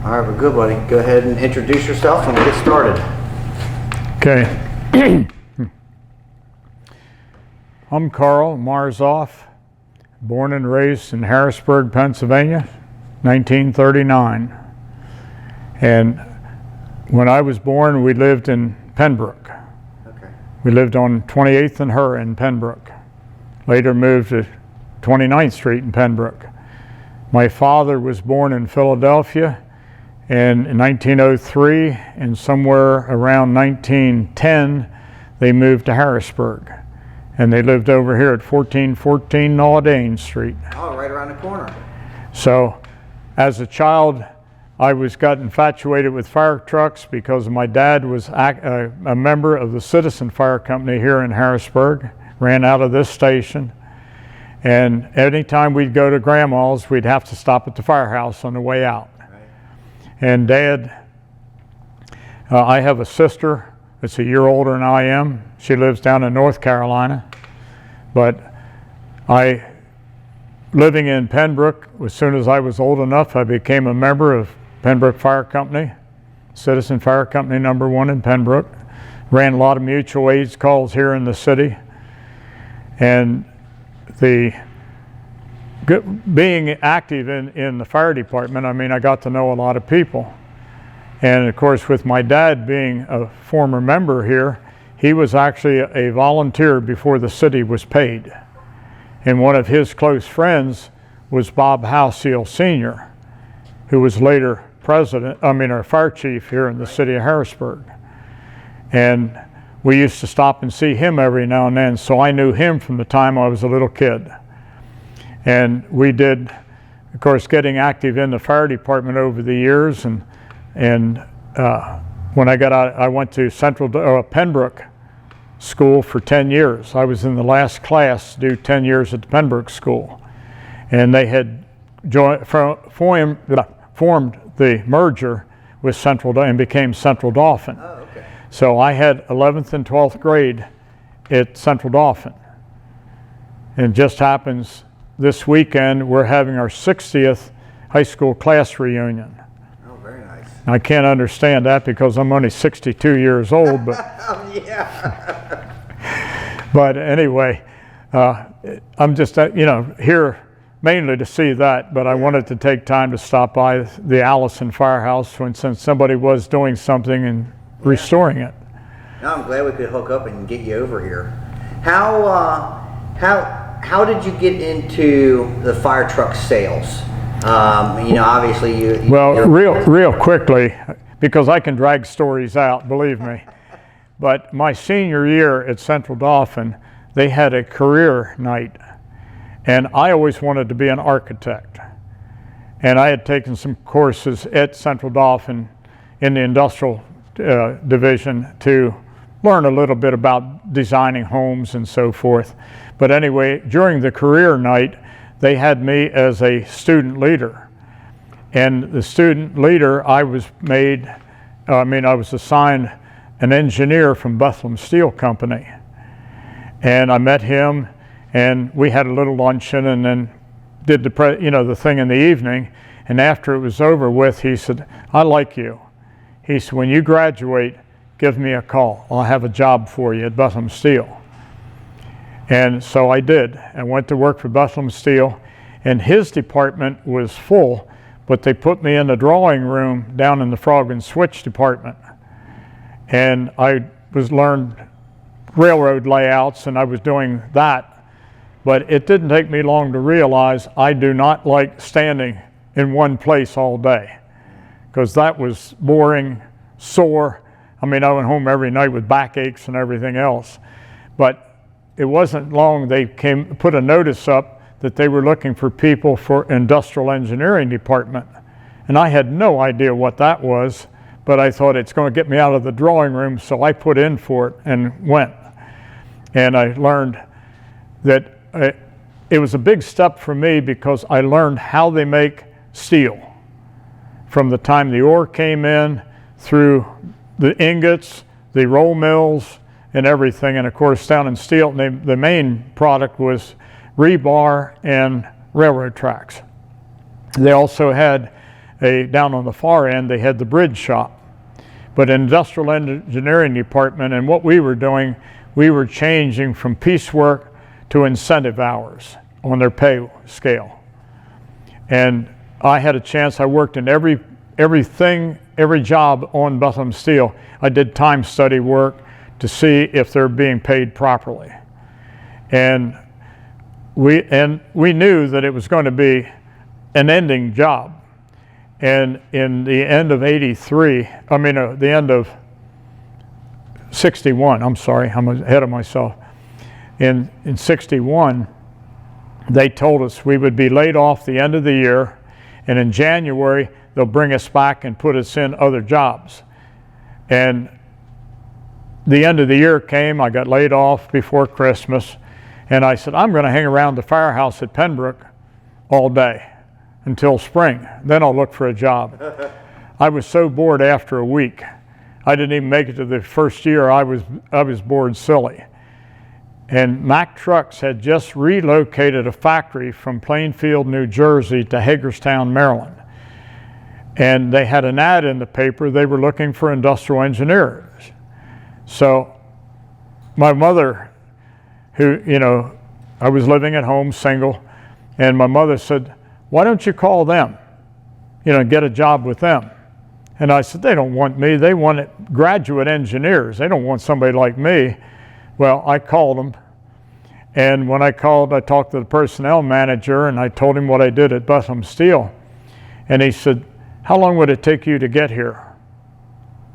All right, well, good, buddy. Go ahead and introduce yourself and we'll get started. Okay. I'm Karl Marzolf, born and raised in Harrisburg, Pennsylvania, 1939. And when I was born, we lived in Pembroke. Okay. We lived on 28th and Her in Pembroke. Later moved to 29th Street in Pembroke. My father was born in Philadelphia in 1903, and somewhere around 1910, they moved to Harrisburg. And they lived over here at 1414 Naudane Street. Oh, right around the corner. So, as a child, I got infatuated with fire trucks because my dad was a member of the Citizen Fire Company here in Harrisburg, ran out of this station. And anytime we'd go to Grandma's, we'd have to stop at the firehouse on the way out. And Dad, I have a sister that's a year older than I am. She lives down in North Carolina. But living in Pembroke, as soon as I was old enough, I became a member of Pembroke Fire Company, Citizen Fire Company #1 in Pembroke. Ran a lot of mutual aid calls here in the city. And being active in the fire department, I mean, I got to know a lot of people. And of course, with my dad being a former member here, he was actually a volunteer before the city was paid. And one of his close friends was Bob Halseel Sr., who was later our fire chief here in the city of Harrisburg. And we used to stop and see him every now and then, so I knew him from the time I was a little kid. And we did, of course, getting active in the fire department over the years. And when I got out, I went to Pembroke School for 10 years. I was in the last class to do 10 years at the Pembroke School. And they had formed the merger with Central and became Central Dauphin. Oh, okay. So I had 11th and 12th grade at Central Dauphin. And it just happens this weekend we're having our 60th high school class reunion. Oh, very nice. I can't understand that because I'm only 62 years old, but Yeah. but anyway, I'm just here mainly to see that, but I wanted to take time to stop by the Allison Firehouse since somebody was doing something and restoring it. No, I'm glad we could hook up and get you over here. How did you get into the fire truck sales? Obviously you. Well, real quickly, because I can drag stories out, believe me. But my senior year at Central Dauphin, they had a career night, and I always wanted to be an architect. And I had taken some courses at Central Dauphin in the industrial division to learn a little bit about designing homes and so forth. But anyway, during the career night, they had me as a student leader. And the student leader, I was assigned an engineer from Bethlehem Steel Company. And I met him, and we had a little luncheon, and then did the thing in the evening. And after it was over with, he said, "I like you." He said, "When you graduate, give me a call. I'll have a job for you at Bethlehem Steel." And so I did. I went to work for Bethlehem Steel, and his department was full, but they put me in the drawing room down in the frog and switch department. And I learned railroad layouts, and I was doing that. But it didn't take me long to realize I do not like standing in one place all day, because that was boring, sore. I went home every night with backaches and everything else. But it wasn't long they put a notice up that they were looking for people for industrial engineering department. And I had no idea what that was, but I thought it's going to get me out of the drawing room, so I put in for it and went. And I learned that it was a big step for me because I learned how they make steel. From the time the ore came in, through the ingots, the roll mills, and everything. And of course, down in steel, the main product was rebar and railroad tracks. They also had down on the far end, they had the bridge shop. But in industrial engineering department, and what we were doing, we were changing from piecework to incentive hours on their pay scale. And I had a chance, I worked in every job on Bethlehem Steel. I did time study work to see if they're being paid properly. And we knew that it was going to be an ending job. And in the end of the end of 61, I'm sorry, I'm ahead of myself. In 61, they told us we would be laid off the end of the year, and in January, they'll bring us back and put us in other jobs. And the end of the year came, I got laid off before Christmas, and I said, I'm going to hang around the firehouse at Pembroke all day until spring, then I'll look for a job. I was so bored after a week. I didn't even make it to the first year. I was bored silly. And Mack Trucks had just relocated a factory from Plainfield, New Jersey to Hagerstown, Maryland. And they had an ad in the paper. They were looking for industrial engineers. So my mother, who, I was living at home single, and my mother said, why don't you call them, get a job with them? And I said, they don't want me. They want graduate engineers. They don't want somebody like me. Well, I called them. And when I called, I talked to the personnel manager, and I told him what I did at Bethlehem Steel. And he said, how long would it take you to get here?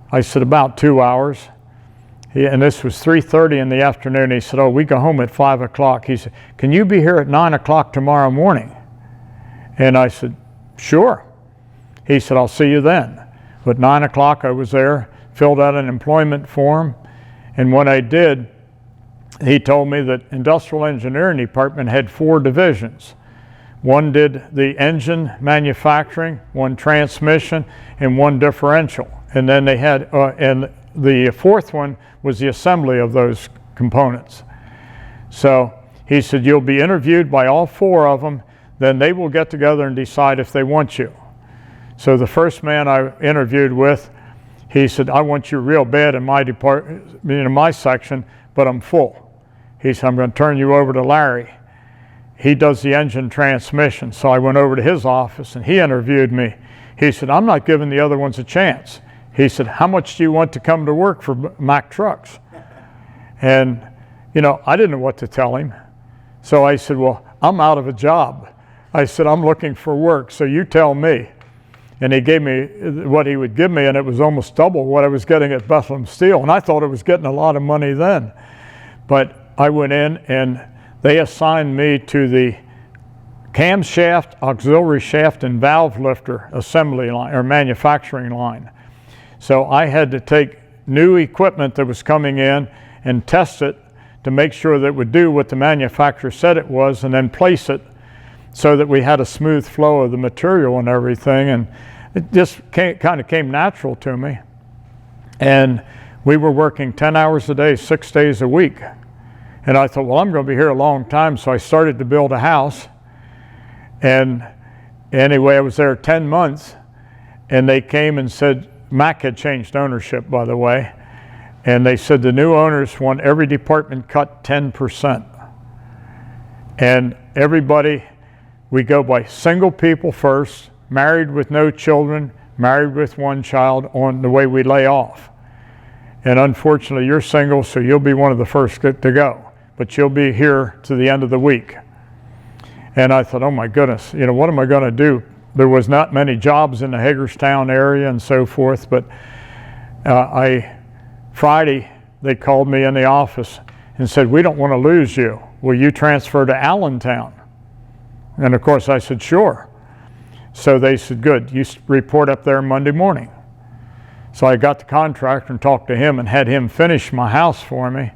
I said, about 2 hours. And this was 3:30 in the afternoon. He said, oh, we go home at 5 o'clock. He said, can you be here at 9 o'clock tomorrow morning? And I said, sure. He said, I'll see you then. But 9 o'clock I was there, filled out an employment form, and when I did, he told me that industrial engineering department had 4 divisions. One did the engine manufacturing, one transmission, and one differential. And then they had, and the 4th one was the assembly of those components. So he said, you'll be interviewed by all 4 of them, then they will get together and decide if they want you. So the first man I interviewed with, he said, I want you real bad in my department, in my section, but I'm full. He said, I'm going to turn you over to Larry. He does the engine transmission. So I went over to his office and he interviewed me. He said, I'm not giving the other ones a chance. He said, how much do you want to come to work for Mack Trucks? And, I didn't know what to tell him. So I said, well, I'm out of a job. I said, I'm looking for work, so you tell me. And he gave me what he would give me, and it was almost double what I was getting at Bethlehem Steel. And I thought I was getting a lot of money then. But I went in, and they assigned me to the camshaft, auxiliary shaft, and valve lifter assembly line, or manufacturing line. So I had to take new equipment that was coming in and test it to make sure that it would do what the manufacturer said it was, and then place it so that we had a smooth flow of the material and everything. And it just kind of came natural to me. And we were working 10 hours a day, 6 days a week. And I thought, well, I'm going to be here a long time, so I started to build a house. And anyway, I was there 10 months, and they came and said, Mack had changed ownership, by the way, and they said the new owners want every department cut 10%. And everybody, we go by single people first, married with no children, married with 1 child, on the way we lay off. And unfortunately, you're single, so you'll be one of the first to go, but you'll be here to the end of the week. And I thought, oh my goodness, what am I going to do? There was not many jobs in the Hagerstown area and so forth, but Friday, they called me in the office and said, we don't want to lose you. Will you transfer to Allentown? And of course I said, sure. So they said, good, you report up there Monday morning. So I got the contractor and talked to him and had him finish my house for me.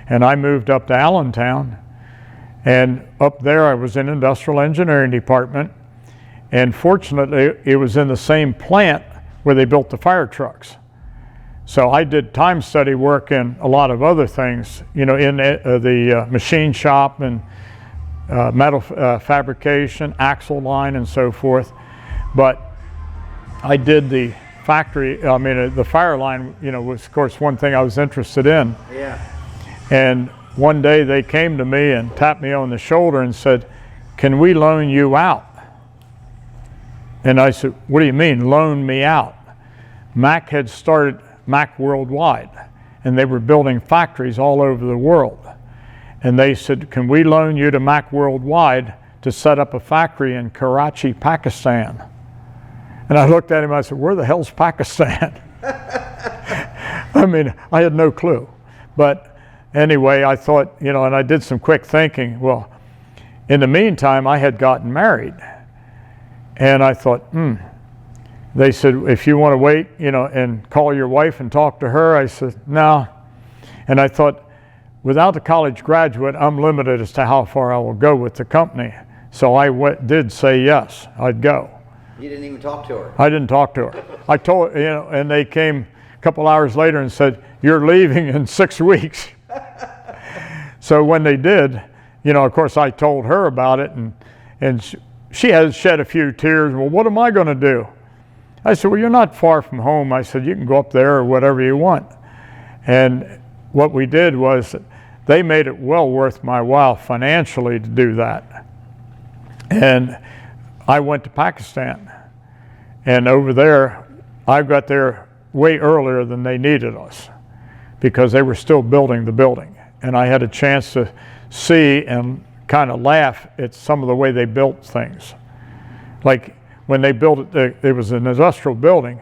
And I moved up to Allentown. And up there I was in industrial engineering department. And fortunately, it was in the same plant where they built the fire trucks. So I did time study work in a lot of other things, in the machine shop and metal fabrication, axle line, and so forth. But I did the factory, I mean, the fire line, you know, was of course one thing I was interested in. Yeah. And one day they came to me and tapped me on the shoulder and said, "Can we loan you out?" And I said, "What do you mean, loan me out?" Mack had started Mack Worldwide, and they were building factories all over the world. And they said, "Can we loan you to Mack Worldwide to set up a factory in Karachi, Pakistan?" And I looked at him, I said, "Where the hell's Pakistan?" I mean, I had no clue. But anyway, I thought, you know, and I did some quick thinking. Well, in the meantime, I had gotten married. And I thought, They said, "If you want to wait, you know, and call your wife and talk to her." I said, "No." And I thought, without a college graduate, I'm limited as to how far I will go with the company. So I did say yes, I'd go. You didn't even talk to her? I didn't talk to her. I told, you know, and they came a couple hours later and said, "You're leaving in 6 weeks." So when they did, you know, of course I told her about it, and she has shed a few tears. "Well, what am I going to do?" I said, "Well, you're not far from home." I said, "You can go up there or whatever you want." And what we did was they made it well worth my while financially to do that. And I went to Pakistan. And over there, I got there way earlier than they needed us because they were still building the building. And I had a chance to see and kind of laugh at some of the way they built things. Like when they built it, it was an industrial building.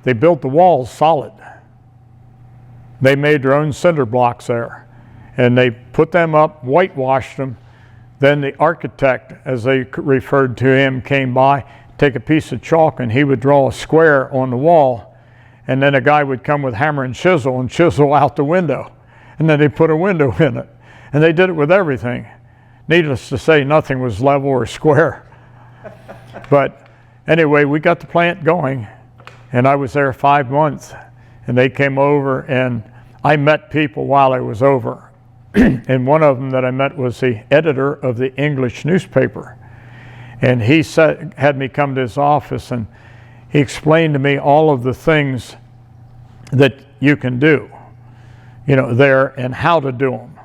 They built the walls solid. They made their own cinder blocks there. And they put them up, whitewashed them. Then the architect, as they referred to him, came by, take a piece of chalk, and he would draw a square on the wall. And then a guy would come with hammer and chisel out the window. And then they put a window in it. And they did it with everything. Needless to say, nothing was level or square. But anyway, we got the plant going, and I was there 5 months. And they came over, and I met people while I was over. And one of them that I met was the editor of the English newspaper. And he had me come to his office, and he explained to me all of the things that you can do, you know, there, and how to do them.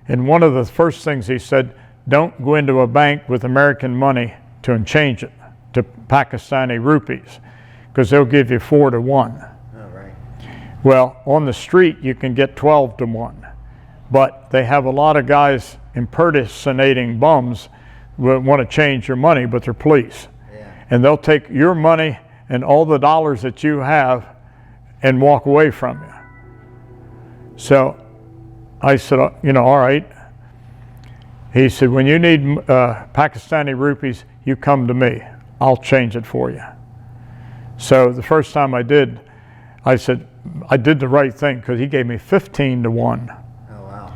And one of the first things he said, don't go into a bank with American money to change it to Pakistani rupees, because they'll give you 4 to 1. Oh, right. Well, on the street you can get 12 to 1. But they have a lot of guys impersonating bums who want to change your money, but they're police. Yeah. And they'll take your money and all the dollars that you have and walk away from you. So I said, you know, all right. He said, when you need Pakistani rupees, you come to me. I'll change it for you. So the first time I did, I said, I did the right thing, because he gave me 15 to 1.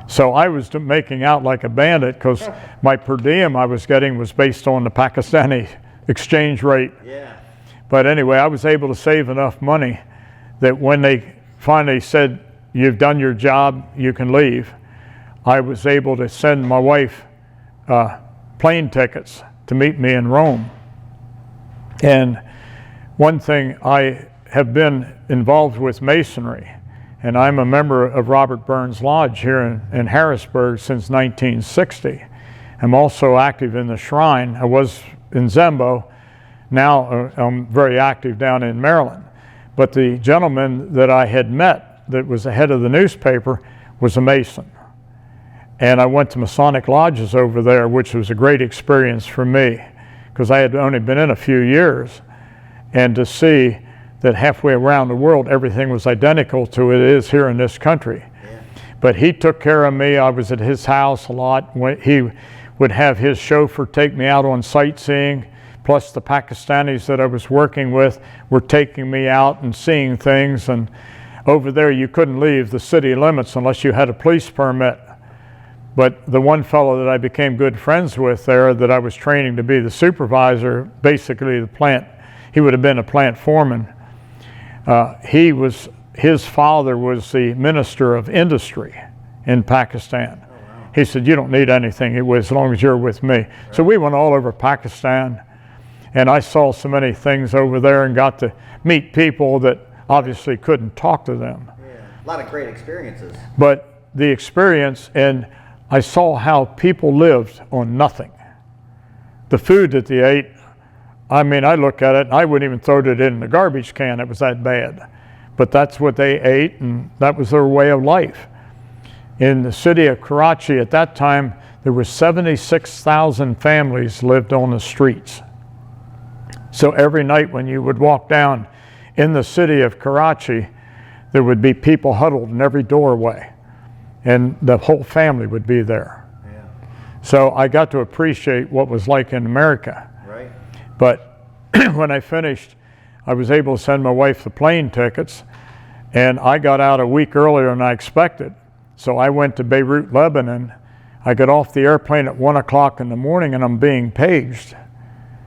So I was making out like a bandit, because my per diem I was getting was based on the Pakistani exchange rate. Yeah. But anyway, I was able to save enough money that when they finally said, you've done your job, you can leave, I was able to send my wife plane tickets to meet me in Rome. And one thing, I have been involved with masonry. And I'm a member of Robert Burns Lodge here in Harrisburg since 1960. I'm also active in the Shrine. I was in Zembo. Now I'm very active down in Maryland. But the gentleman that I had met that was the head of the newspaper was a Mason. And I went to Masonic lodges over there, which was a great experience for me, because I had only been in a few years. And to see that halfway around the world everything was identical to it is here in this country. Yeah. But he took care of me. I was at his house a lot. He would have his chauffeur take me out on sightseeing, plus the Pakistanis that I was working with were taking me out and seeing things. And over there you couldn't leave the city limits unless you had a police permit. But the one fellow that I became good friends with there, that I was training to be the supervisor, basically the plant, he would have been a plant foreman. His father was the minister of industry in Pakistan. Oh, wow. He said, you don't need anything as long as you're with me. Right. So we went all over Pakistan. And I saw so many things over there and got to meet people that obviously couldn't talk to them. Yeah. A lot of great experiences. But the experience, and I saw how people lived on nothing. The food that they ate, I mean, I look at it and I wouldn't even throw it in the garbage can. It was that bad. But that's what they ate, and that was their way of life. In the city of Karachi at that time, there were 76,000 families lived on the streets. So every night when you would walk down in the city of Karachi, there would be people huddled in every doorway, and the whole family would be there. Yeah. So I got to appreciate what it was like in America. Right. But when I finished, I was able to send my wife the plane tickets, and I got out a week earlier than I expected. So I went to Beirut, Lebanon. I got off the airplane at 1 o'clock in the morning, and I'm being paged.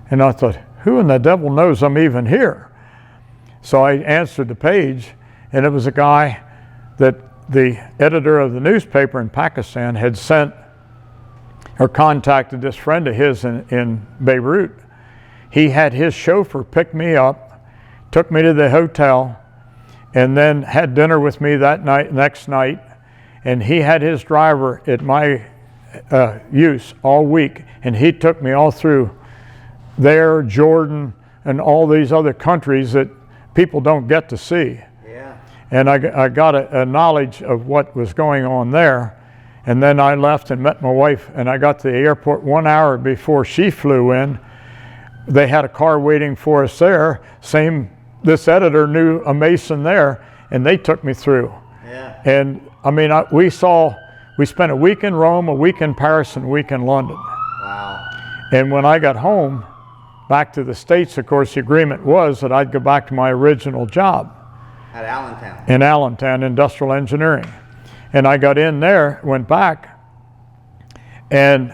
And I thought, who in the devil knows I'm even here? So I answered the page, and it was a guy that the editor of the newspaper in Pakistan had sent or contacted this friend of his in Beirut. He had his chauffeur pick me up, took me to the hotel, and then had dinner with me that night, next night. And he had his driver at my use all week, and he took me all through there, Jordan, and all these other countries that people don't get to see. Yeah. And I got a knowledge of what was going on there. And then I left and met my wife, and I got to the airport 1 hour before she flew in. They had a car waiting for us there. This editor knew a Mason there, and they took me through. Yeah. And I mean, we spent a week in Rome, a week in Paris, and a week in London. Wow. And when I got home, back to the States, of course, the agreement was that I'd go back to my original job. At Allentown. In Allentown, industrial engineering. And I got in there, went back, and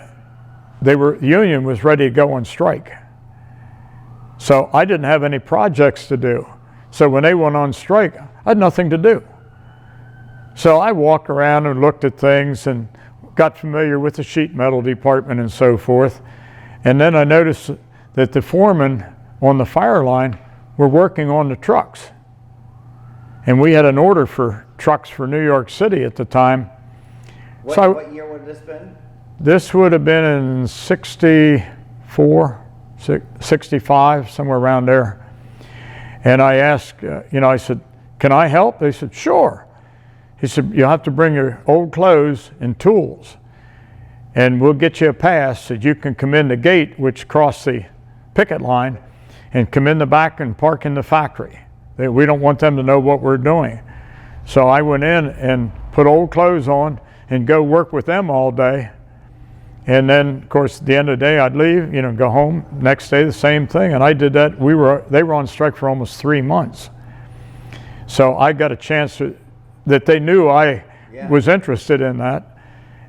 the union was ready to go on strike. So I didn't have any projects to do. So when they went on strike, I had nothing to do. So I walked around and looked at things and got familiar with the sheet metal department and so forth. And then I noticed that the foremen on the fire line were working on the trucks. And we had an order for trucks for New York City at the time. What year would this been? This would have been in 64, 65, somewhere around there. And I asked, I said, can I help? They said, sure. He said, you'll have to bring your old clothes and tools, and we'll get you a pass that you can come in the gate, which cross the picket line, and come in the back and park in the factory. We don't want them to know what we're doing. So I went in and put old clothes on and go work with them all day. And then, of course, at the end of the day, I'd leave, go home. Next day, the same thing. And I did that. They were on strike for almost 3 months. So I got a chance that they knew I was interested in that.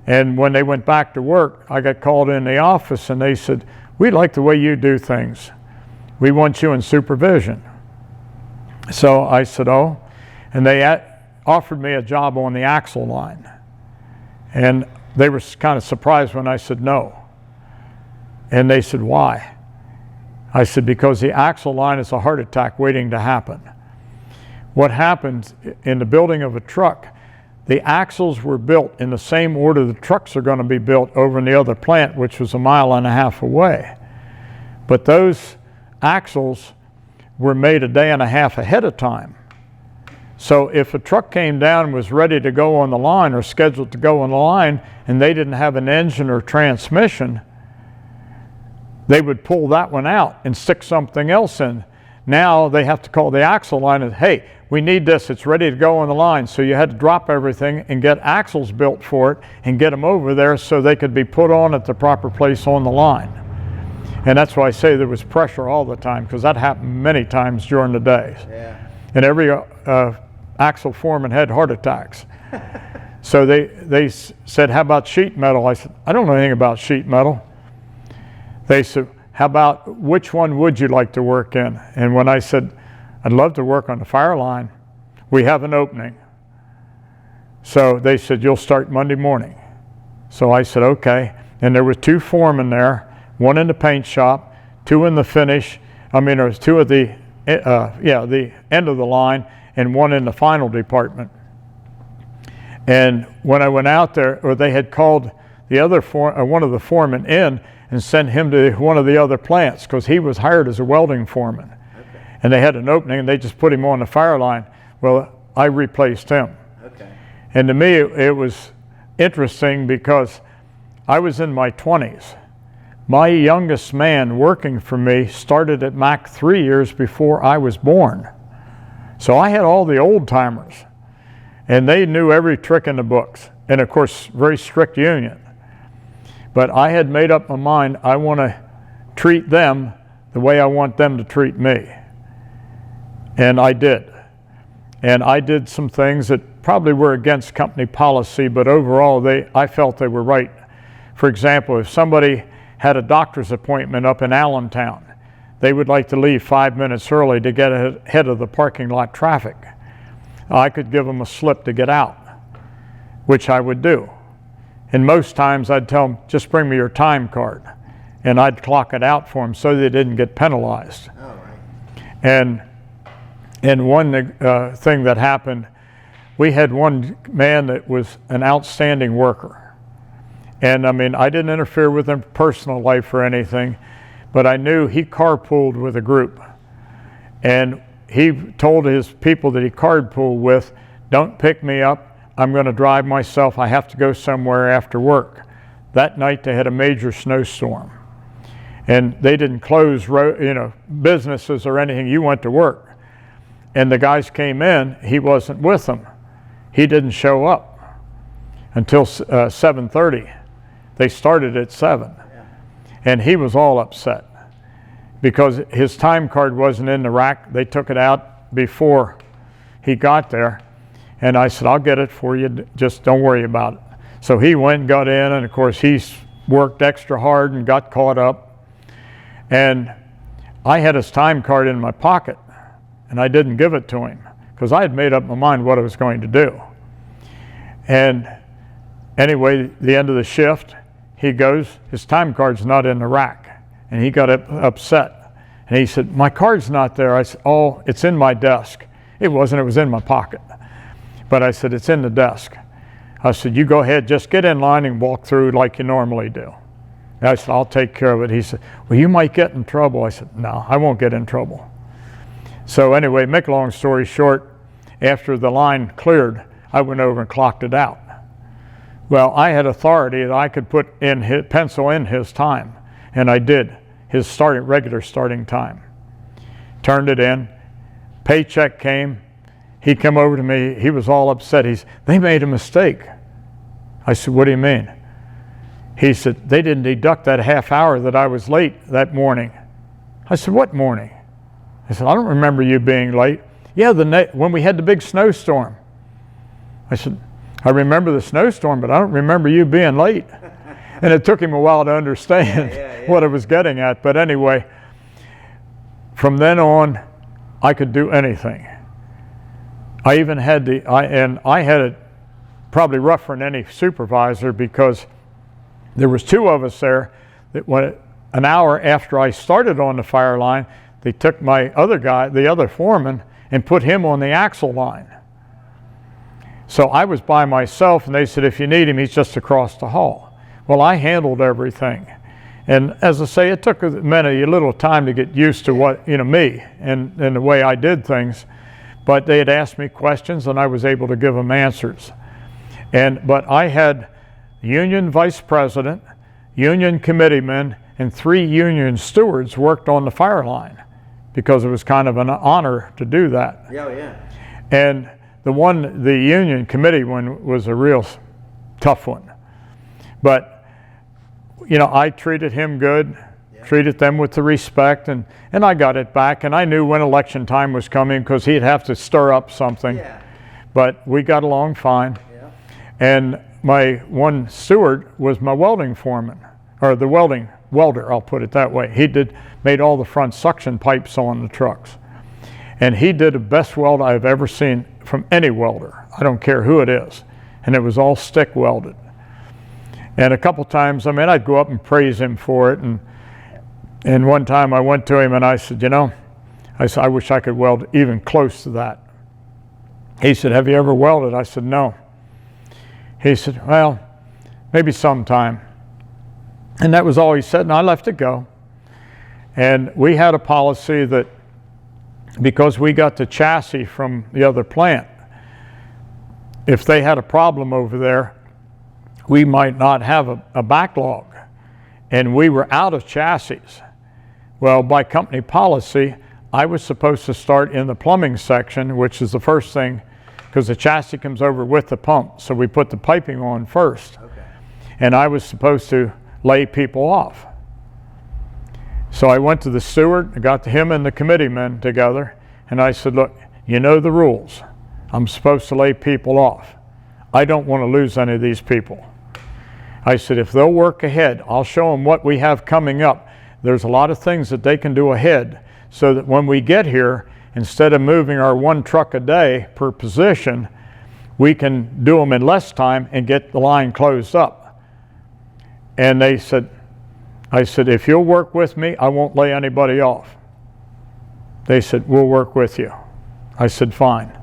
And when they went back to work, I got called in the office, and they said, we like the way you do things. We want you in supervision. So I said, oh. And they offered me a job on the axle line. And they were kind of surprised when I said no. And they said, why? I said, because the axle line is a heart attack waiting to happen. What happens in the building of a truck, the axles were built in the same order the trucks are going to be built over in the other plant, which was 1.5 miles away. But those axles were made 1.5 days ahead of time. So if a truck came down and was ready to go on the line or scheduled to go on the line, and they didn't have an engine or transmission, they would pull that one out and stick something else in. Now they have to call the axle line and, hey, we need this, it's ready to go on the line. So you had to drop everything and get axles built for it and get them over there so they could be put on at the proper place on the line. And that's why I say there was pressure all the time, because that happened many times during the day. Yeah. And every axle foreman had heart attacks. So they said, how about sheet metal? I said, I don't know anything about sheet metal. They said, how about which one would you like to work in? And when I said, I'd love to work on the fire line, we have an opening. So they said, you'll start Monday morning. So I said, okay. And there were 2 foremen there, one in the paint shop, 2 in the finish. I mean, there was 2 at the the end of the line, and 1 in the final department. And when I went out there, or they had called the other one of the foremen in and sent him to one of the other plants because he was hired as a welding foreman. Okay. And they had an opening, and they just put him on the fire line. Well, I replaced him. Okay. And to me, it was interesting because I was in my 20s. My youngest man working for me started at Mack 3 years before I was born. So I had all the old timers, and they knew every trick in the books. And of course, very strict union. But I had made up my mind, I want to treat them the way I want them to treat me. And I did. And I did some things that probably were against company policy, but overall I felt they were right. For example, if somebody had a doctor's appointment up in Allentown, they would like to leave 5 minutes early to get ahead of the parking lot traffic. I could give them a slip to get out, which I would do. And most times I'd tell them, just bring me your time card. And I'd clock it out for them so they didn't get penalized. Oh, right. And one thing that happened, we had one man that was an outstanding worker. And I mean, I didn't interfere with him personal life or anything, but I knew he carpooled with a group. And he told his people that he carpooled with, don't pick me up. I'm going to drive myself. I have to go somewhere after work. That night they had a major snowstorm, and they didn't close businesses or anything. You went to work, and the guys came in. He wasn't with them. He didn't show up until 7:30. They started at 7, and he was all upset because his time card wasn't in the rack. They took it out before he got there. And I said, I'll get it for you, just don't worry about it. So he went and got in, and of course he's worked extra hard and got caught up. And I had his time card in my pocket, and I didn't give it to him because I had made up my mind what I was going to do. And anyway, the end of the shift, he goes, his time card's not in the rack. And he got upset. And he said, my card's not there. I said, oh, it's in my desk. It wasn't, it was in my pocket. But I said, it's in the desk. I said, you go ahead, just get in line and walk through like you normally do. And I said, I'll take care of it. He said, well, you might get in trouble. I said, no, I won't get in trouble. So anyway, make a long story short, after the line cleared, I went over and clocked it out. Well, I had authority that I could put in pencil in his time, and I did, his regular starting time. Turned it in, paycheck came. He came over to me, he was all upset. They made a mistake. I said, what do you mean? He said, they didn't deduct that half hour that I was late that morning. I said, what morning? I said, I don't remember you being late. Yeah, when we had the big snowstorm. I said, I remember the snowstorm, but I don't remember you being late. And it took him a while to understand what I was getting at. But anyway, from then on, I could do anything. I even had I had it probably rougher than any supervisor because there was 2 of us there that an hour after I started on the fire line, they took my other guy, the other foreman, and put him on the axle line. So I was by myself, and they said, if you need him, he's just across the hall. Well, I handled everything. And as I say, it took a little time to get used to me and the way I did things. But they had asked me questions, and I was able to give them answers. But I had union vice president, union committeemen, and 3 union stewards worked on the fire line because it was kind of an honor to do that. Yeah. And the union committee one was a real tough one. But, I treated him good. Treated them with the respect, and I got it back, and I knew when election time was coming because he'd have to stir up something. Yeah. But we got along fine. Yeah. And my one steward was my welding foreman, or the welder, I'll put it that way. He made all the front suction pipes on the trucks. And he did the best weld I've ever seen from any welder. I don't care who it is. And it was all stick welded. And a couple times, I'd go up and praise him for it, and And one time I went to him and I said, I said, I wish I could weld even close to that. He said, have you ever welded? I said, no. He said, well, maybe sometime. And that was all he said, and I left it go. And we had a policy that because we got the chassis from the other plant, if they had a problem over there, we might not have a backlog. And we were out of chassis. Well, by company policy, I was supposed to start in the plumbing section, which is the first thing, because the chassis comes over with the pump. So we put the piping on first. Okay. And I was supposed to lay people off. So I went to the steward, I got him and the committee men together, and I said, look, you know the rules. I'm supposed to lay people off. I don't want to lose any of these people. I said, if they'll work ahead, I'll show them what we have coming up. There's a lot of things that they can do ahead so that when we get here, instead of moving our 1 truck a day per position, we can do them in less time and get the line closed up. And I said, if you'll work with me, I won't lay anybody off. They said, we'll work with you. I said, fine.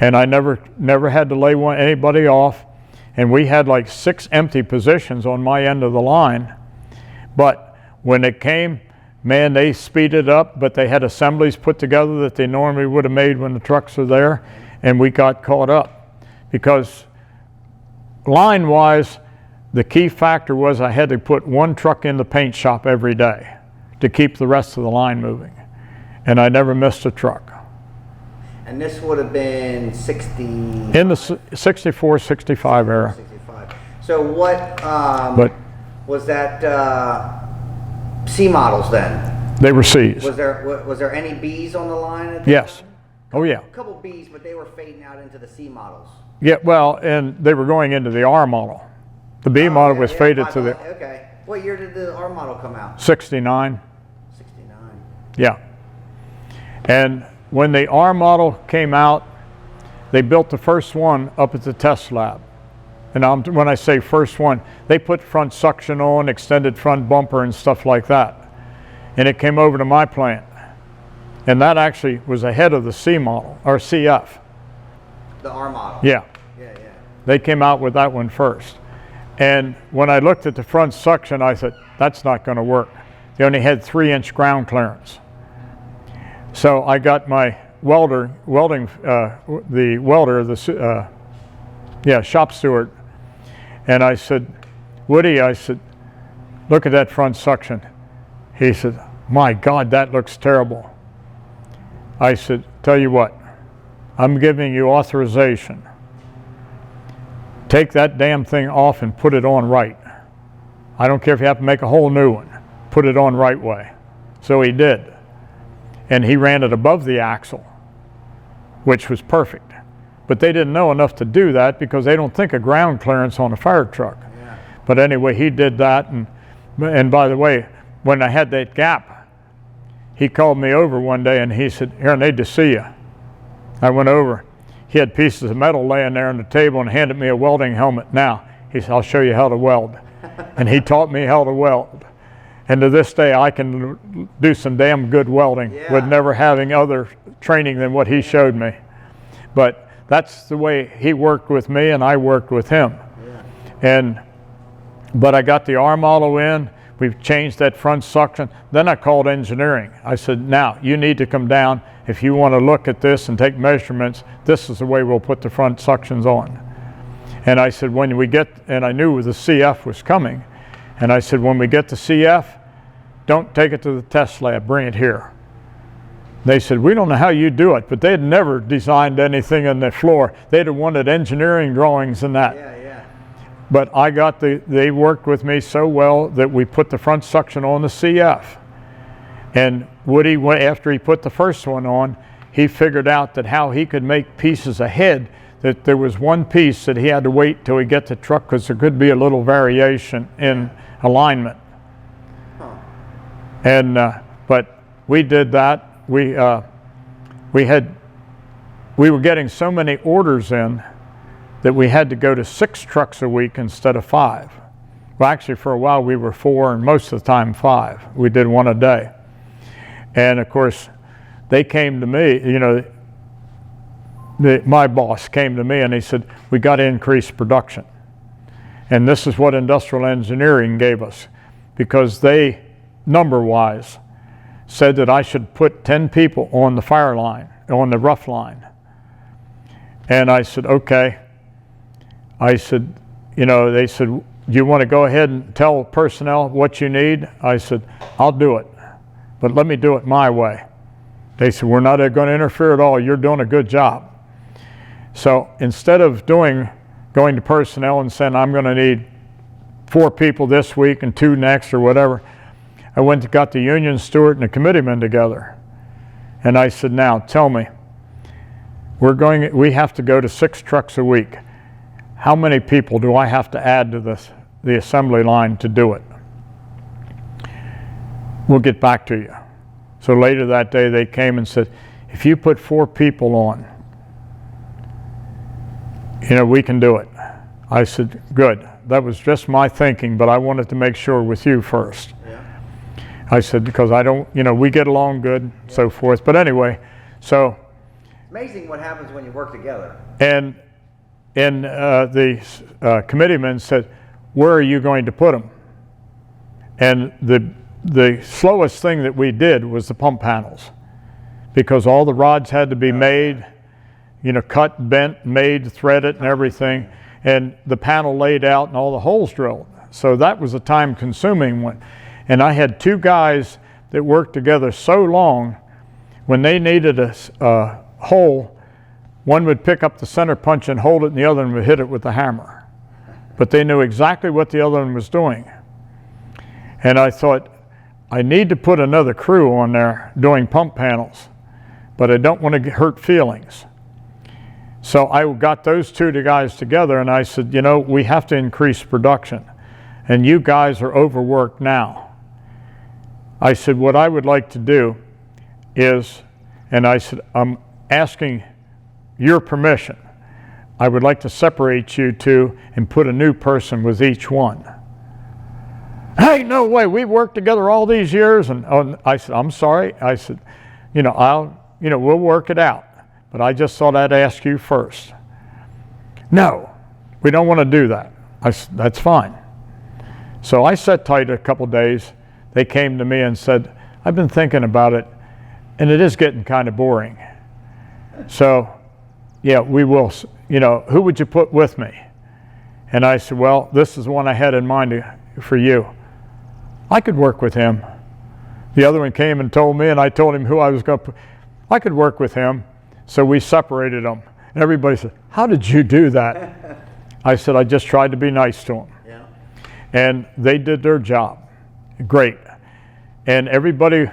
And I never had to lay anybody off. And we had like 6 empty positions on my end of the line. But when it came, man, they speeded up, but they had assemblies put together that they normally would have made when the trucks are there, and we got caught up. Because line-wise, the key factor was I had to put 1 truck in the paint shop every day to keep the rest of the line moving. And I never missed a truck. And this would have been 60... In the 64, 65 era. 65. So what was that C models then? They were C's. Was there any B's on the line at that Yes. time? Oh yeah. A couple B's, but they were fading out into the C models. Yeah, well, and they were going into the R model. The B model was faded to the... Okay. What year did the R model come out? 69. 69. Yeah. And when the R model came out, they built the first one up at the test lab. And when I say first one, they put front suction on, extended front bumper and stuff like that. And it came over to my plant. And that actually was ahead of the C model, or CF. The R model? Yeah. Yeah. They came out with that one first. And when I looked at the front suction, I said, that's not going to work. They only had 3-inch ground clearance. So I got my shop steward, and I said, Woody, I said, look at that front suction. He said, my God, that looks terrible. I said, tell you what, I'm giving you authorization. Take that damn thing off and put it on right. I don't care if you have to make a whole new one. Put it on right way. So he did. And he ran it above the axle, which was perfect. But they didn't know enough to do that because they don't think of ground clearance on a fire truck. Yeah. But anyway, he did that. And by the way, when I had that gap, he called me over one day and he said, here, I need to see you. I went over. He had pieces of metal laying there on the table and handed me a welding helmet. Now, he said, I'll show you how to weld. And he taught me how to weld. And to this day, I can do some damn good welding with never having other training than what he showed me. But that's the way he worked with me and I worked with him. Yeah. But I got the R model in. We've changed that front suction. Then I called engineering. I said, now, you need to come down. If you want to look at this and take measurements, this is the way we'll put the front suctions on. And I said, when we get, and I knew the CF was coming, and I said, when we get the CF, don't take it to the test lab, bring it here. They said, we don't know how you do it, but they'd never designed anything on the floor. They'd have wanted engineering drawings and that. Yeah. But I got they worked with me so well that we put the front suction on the CF. And Woody, after he put the first one on, he figured out that how he could make pieces ahead, that there was one piece that he had to wait till he get the truck because there could be a little variation in alignment. Huh. And but we did that. We were getting so many orders in that we had to go to 6 trucks a week instead of 5 Well, actually, for a while we were 4, and most of the time 5. We did 1 a day. And of course, they came to me, you know, my boss came to me and he said, we got to increase production. And this is what industrial engineering gave us, because they, number-wise, said that I should put 10 people on the fire line, on the rough line. And I said, okay. I said, you know, they said, do you want to go ahead and tell personnel what you need? I said, I'll do it, but let me do it my way. They said, we're not going to interfere at all. You're doing a good job. So instead of going to personnel and saying, I'm going to need 4 people this week and 2 next or whatever, I went and got the union steward and the committeeman together. And I said, now tell me, we have to go to 6 trucks a week. How many people do I have to add to the assembly line to do it? We'll get back to you. So later that day they came and said, if you put 4 people on, you know, we can do it. I said, good. That was just my thinking, but I wanted to make sure with you first. Yeah. I said, because I don't, you know, we get along good, yeah, so forth. But anyway, so. It's amazing what happens when you work together. And the committeeman said, where are you going to put them? And the slowest thing that we did was the pump panels, because all the rods had to be made, you know, cut, bent, made, threaded and everything, and the panel laid out and all the holes drilled. So that was a time-consuming one. And I had 2 guys that worked together so long, when they needed a hole, one would pick up the center punch and hold it, and the other one would hit it with the hammer. But they knew exactly what the other one was doing. And I thought, I need to put another crew on there doing pump panels, but I don't want to hurt feelings. So I got those 2 guys together and I said, you know, we have to increase production, and you guys are overworked now. I said, what I would like to do is, and I said, I'm asking your permission. I would like to separate you 2 and put a new person with each one. Hey, no way, we've worked together all these years. And I said, I'm sorry. I said, you know, we'll work it out. But I just thought I'd ask you first. No, we don't want to do that. I said, that's fine. So I sat tight a couple days. They came to me and said, I've been thinking about it, and it is getting kind of boring. So, yeah, we will, you know, who would you put with me? And I said, well, this is the one I had in mind for you. I could work with him. The other one came and told me, and I told him who I was going to put. I could work with him. So we separated them. And everybody said, how did you do that? I said, I just tried to be nice to them. Yeah. And they did their job. Great. And everybody,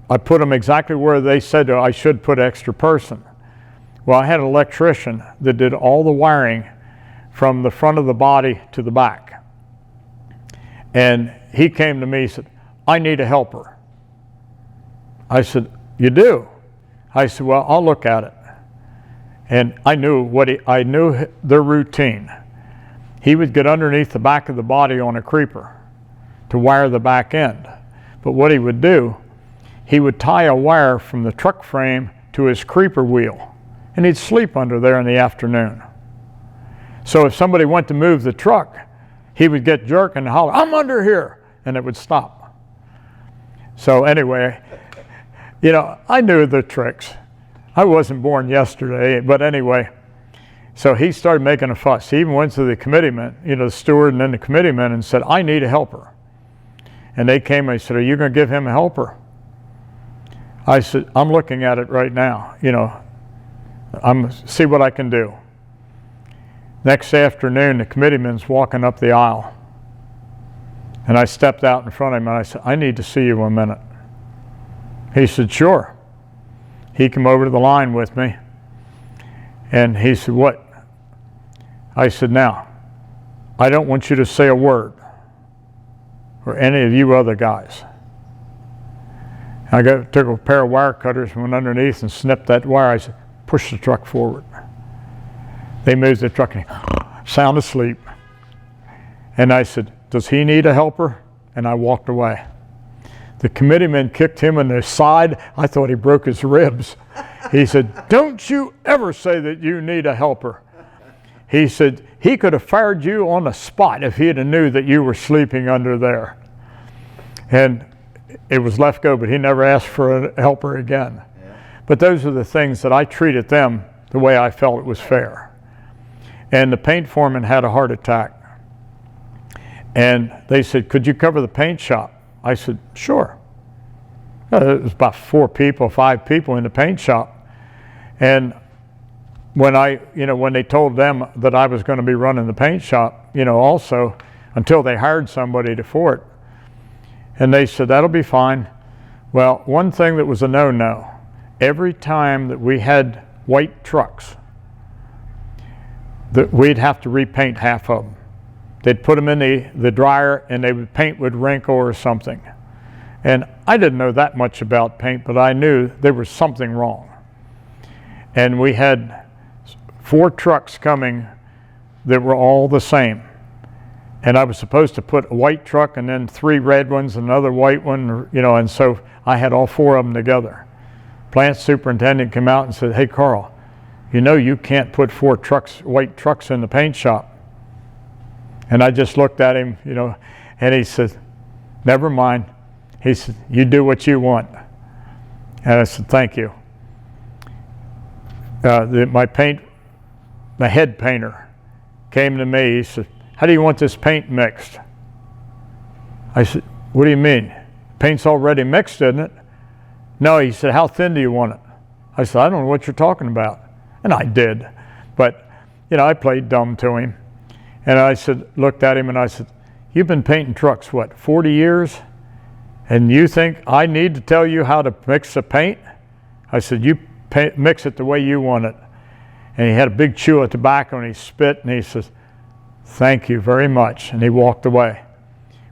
I put them exactly where they said I should put extra person. Well, I had an electrician that did all the wiring from the front of the body to the back. And he came to me and said, I need a helper. I said, you do? I said, well, I'll look at it. And I knew I knew their routine. He would get underneath the back of the body on a creeper to wire the back end. But what he would do, he would tie a wire from the truck frame to his creeper wheel, and he'd sleep under there in the afternoon. So if somebody went to move the truck, he would get jerking and holler, I'm under here, and it would stop. So anyway, you know, I knew the tricks. I wasn't born yesterday, but anyway, so he started making a fuss. He even went to the committeeman, you know, the steward and then the committeeman, and said, I need a helper. And they came and said, are you going to give him a helper? I said, I'm looking at it right now, you know, see what I can do. Next afternoon, the committeeman's walking up the aisle. And I stepped out in front of him and I said, I need to see you a minute. He said, sure. He came over to the line with me. And he said, what? I said, now, I don't want you to say a word, or any of you other guys. I took a pair of wire cutters and went underneath and snipped that wire. I said, push the truck forward. They moved the truck and sound asleep. And I said, does he need a helper? And I walked away. The committeeman kicked him in the side. I thought he broke his ribs. He said, don't you ever say that you need a helper. He said, he could have fired you on the spot if he'd have knew that you were sleeping under there. And it was left go, but he never asked for a helper again. Yeah. But those are the things that I treated them the way I felt it was fair. And the paint foreman had a heart attack. And they said, could you cover the paint shop? I said, sure. It was about 5 people in the paint shop. And when when they told them that I was going to be running the paint shop, also, until they hired somebody for it, and they said, that'll be fine. Well, one thing that was a no-no, every time that we had white trucks, that we'd have to repaint half of them. They'd put them in the dryer and they would paint would wrinkle or something. And I didn't know that much about paint, but I knew there was something wrong. And we had 4 trucks coming that were all the same. And I was supposed to put a white truck and then 3 red ones, another white one, and so I had all 4 of them together. Plant superintendent came out and said, hey, Karl, you can't put 4 white trucks in the paint shop. And I just looked at him, and he said, never mind. He said, you do what you want. And I said, thank you. My head painter came to me. He said, how do you want this paint mixed? I said, what do you mean? Paint's already mixed, isn't it? No, he said, how thin do you want it? I said, I don't know what you're talking about. And I did. But, I played dumb to him. And I looked at him and I said, you've been painting trucks, 40 years? And you think I need to tell you how to mix the paint? I said, you mix it the way you want it. And he had a big chew of tobacco and he spit and he says, thank you very much. And he walked away.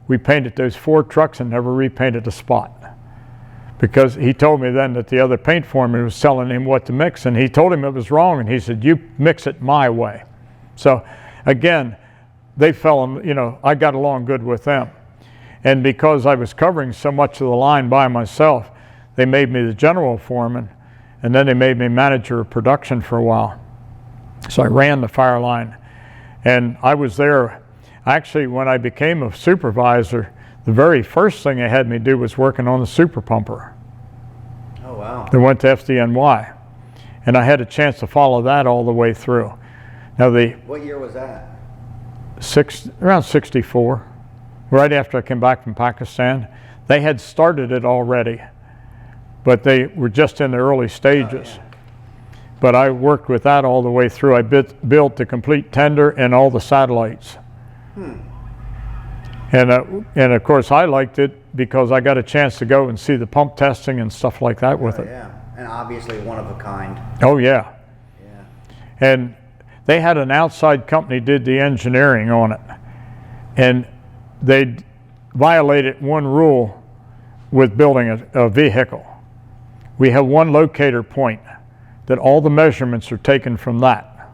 We painted those 4 trucks and never repainted a spot. Because he told me then that the other paint foreman was telling him what to mix, and he told him it was wrong, and he said, you mix it my way. So again, they I got along good with them. And because I was covering so much of the line by myself, they made me the general foreman, and then they made me manager of production for a while. So I ran the fire line. And I was there, actually, when I became a supervisor, the very first thing they had me do was working on the super pumper. Oh, wow. That went to FDNY. And I had a chance to follow that all the way through. Now what year was that? Around 64, right after I came back from Pakistan. They had started it already, but they were just in the early stages. Oh, yeah. But I worked with that all the way through. I built the complete tender and all the satellites. And of course I liked it because I got a chance to go and see the pump testing and stuff like that with it. Yeah, and obviously one of a kind. Oh yeah. Yeah. And they had an outside company did the engineering on it, and they violated one rule with building a vehicle. We have one locator point that all the measurements are taken from that.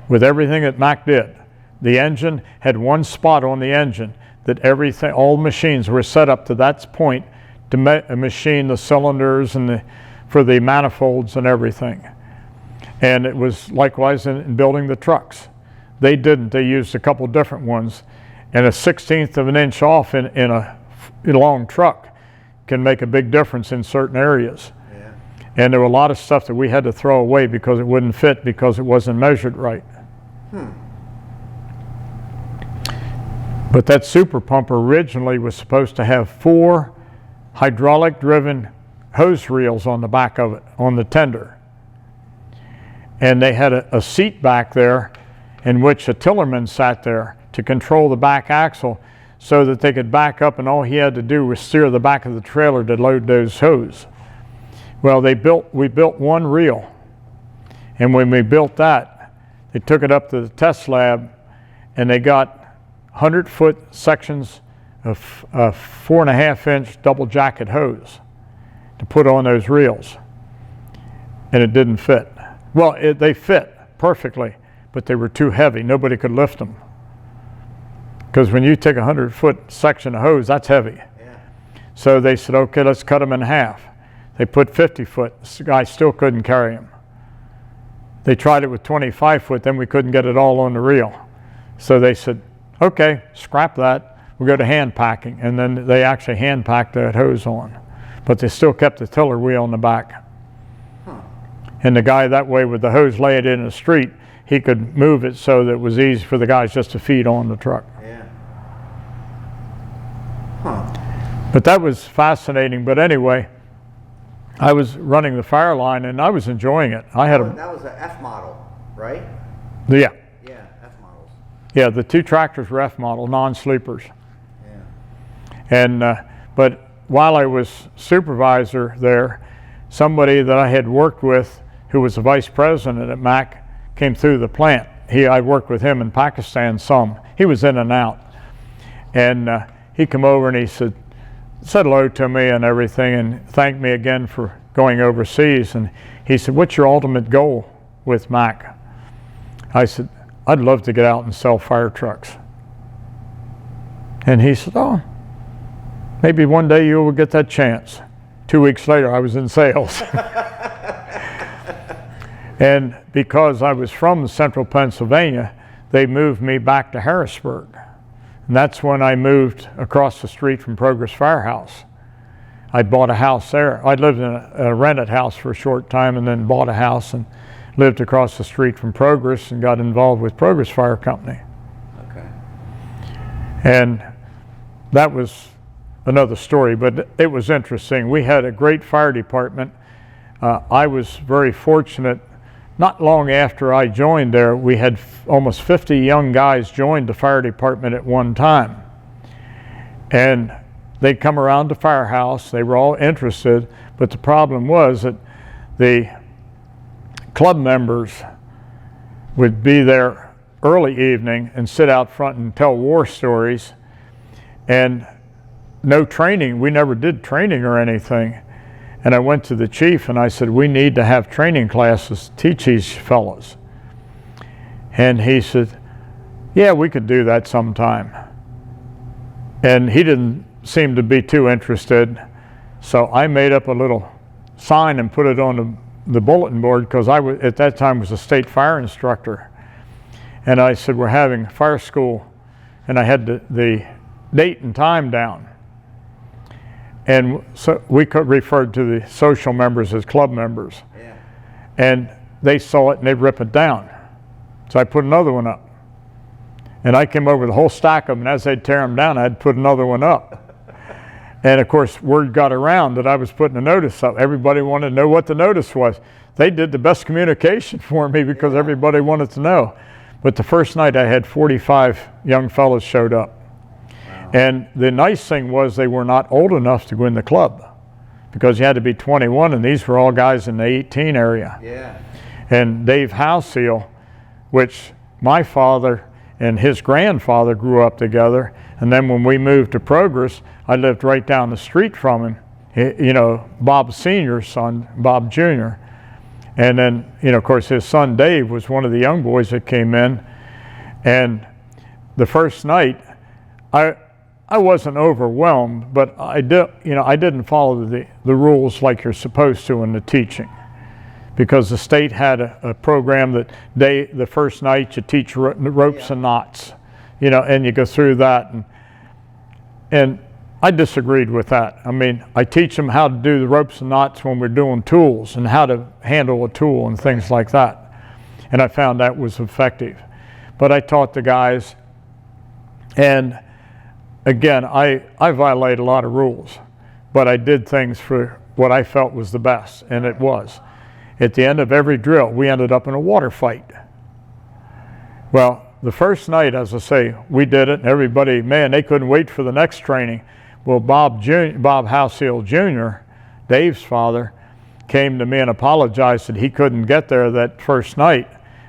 With everything that Mack did, the engine had one spot on the engine that all machines were set up to that point to machine the cylinders and for the manifolds and everything. And it was likewise in building the trucks. They didn't. They used a couple different ones, and a 1/16 of an inch off in a long truck can make a big difference in certain areas. Yeah. And there were a lot of stuff that we had to throw away because it wouldn't fit because it wasn't measured right. But that super pumper originally was supposed to have 4 hydraulic driven hose reels on the back of it, on the tender. And they had a seat back there in which a tillerman sat there to control the back axle so that they could back up, and all he had to do was steer the back of the trailer to load those hose. Well, we built one reel, and when we built that, they took it up to the test lab and they got 100-foot sections of 4.5-inch double jacket hose to put on those reels, and it didn't fit. Well, they fit perfectly, but they were too heavy. Nobody could lift them. because when you take a 100-foot section of hose, that's heavy. Yeah. So they said, okay, let's cut them in half. They put 50 foot. This guy still couldn't carry them. They tried it with 25 foot, then we couldn't get it all on the reel. So they said, okay, scrap that. We'll go to hand packing. And then they actually hand packed that hose on. But they still kept the tiller wheel in the back. Huh. And the guy that way with the hose laid in the street, he could move it so that it was easy for the guys just to feed on the truck. Yeah. Huh. But that was fascinating. But anyway, I was running the fire line and I was enjoying it. I had That was a F model, right? Yeah, Yeah, F models. yeah. The two tractors were F model, non-sleepers. Yeah. And but while I was supervisor there, somebody that I had worked with, who was the vice president at Mack, came through the plant. I worked with him in Pakistan some. He was in and out, and he came over and he said hello to me and everything, and thanked me again for going overseas. And he said, "What's your ultimate goal with Mack?" I said, "I'd love to get out and sell fire trucks." And he said, "Oh, maybe one day you will get that chance." 2 weeks later, I was in sales. And because I was from central Pennsylvania, they moved me back to Harrisburg. And that's when I moved across the street from Progress Firehouse. I bought a house there. I lived in a rented house for a short time and then bought a house and lived across the street from Progress and got involved with Progress Fire Company. Okay. And that was another story, but it was interesting. We had a great fire department. I was very fortunate. Not long after I joined there, we had almost 50 young guys joined the fire department at one time. And they'd come around the firehouse. They were all interested, but the problem was that the club members would be there early evening and sit out front and tell war stories, and no training. We never did training or anything. And I went to the chief and I said, "We need to have training classes to teach these fellows." And he said, "Yeah, we could do that sometime." And he didn't seem to be too interested. So I made up a little sign and put it on the bulletin board, because I was, at that time, was a state fire instructor. And I said, "We're having fire school." And I had the date and time down. And so we referred to the social members as club members. Yeah. And they saw it and they'd rip it down. So I put another one up. And I came over the whole stack of them, and as they'd tear them down, I'd put another one up. And of course, word got around that I was putting a notice up. Everybody wanted to know what the notice was. They did the best communication for me because everybody wanted to know. But the first night I had 45 young fellows showed up. And the nice thing was they were not old enough to go in the club, because you had to be 21, and these were all guys in the 18 area. Yeah. And Dave Halseal, which my father and his grandfather grew up together, and then when we moved to Progress, I lived right down the street from him. You know, Bob Sr.'s son, Bob Jr. And then, you know, of course, his son Dave was one of the young boys that came in. And the first night, I wasn't overwhelmed, but I didn't follow the rules like you're supposed to in the teaching, because the state had a program that the first night you teach ropes and knots, you know, and you go through that, and I disagreed with that. I mean, I teach them how to do the ropes and knots when we're doing tools and how to handle a tool and things like that, and I found that was effective. But I taught the guys, and again, I violate a lot of rules, but I did things for what I felt was the best, and it was. At the end of every drill, we ended up in a water fight. Well, the first night, as I say, we did it, and everybody, man, they couldn't wait for the next training. Well, Bob Halseal Jr., Dave's father, came to me and apologized that he couldn't get there that first night,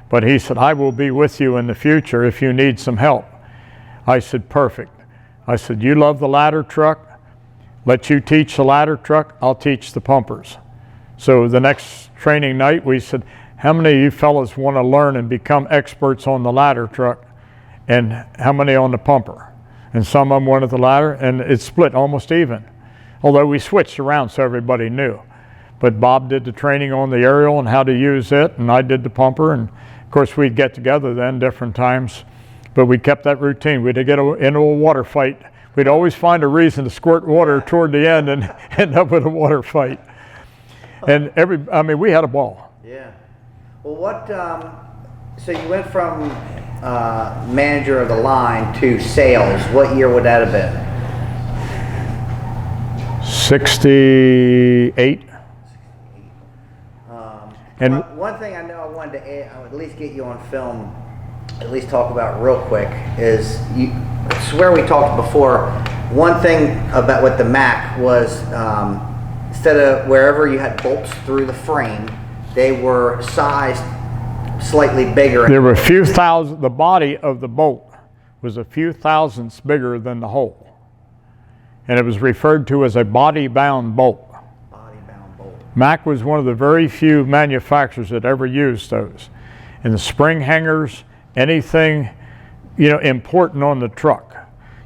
but he said, "I will be with you in the future if you need some help." I said, "Perfect." I said, "You love the ladder truck? Let you teach the ladder truck, I'll teach the pumpers." So the next training night, we said, "How many of you fellas want to learn and become experts on the ladder truck, and how many on the pumper?" and some of them wanted the ladder, and it split almost even. Although we switched around so everybody knew. But Bob did the training on the aerial and how to use it, and I did the pumper, and of course we'd get together then different times, but we kept that routine. We'd get into a water fight. We'd always find a reason to squirt water toward the end and end up with a water fight. And we had a ball. Yeah. Well, so you went from manager of the line to sales. What year would that have been? 68. And one thing I know I wanted to add, I would at least get you on film, at least talk about real quick, is I swear we talked before. One thing about with the Mack was instead of wherever you had bolts through the frame, they were sized slightly bigger. There were a few thousand, the body of the bolt was a few thousandths bigger than the hole. And it was referred to as a body-bound bolt. Body-bound bolt. Mack was one of the very few manufacturers that ever used those. And the spring hangers, anything important on the truck,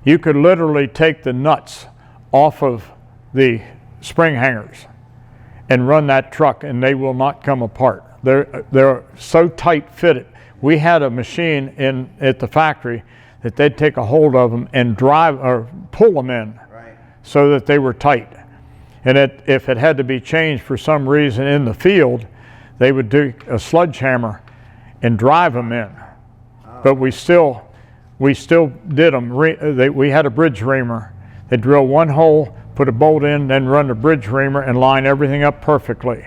you could literally take the nuts off of the spring hangers and run that truck and they will not come apart. They're so tight fitted. We had a machine at the factory that they'd take a hold of them and drive or pull them in, right, so that they were tight. And if it had to be changed for some reason in the field, they would do a sledgehammer and drive them in. Oh. But we still did them. We had a bridge reamer. They drill one hole, put a bolt in, then run the bridge reamer and line everything up perfectly.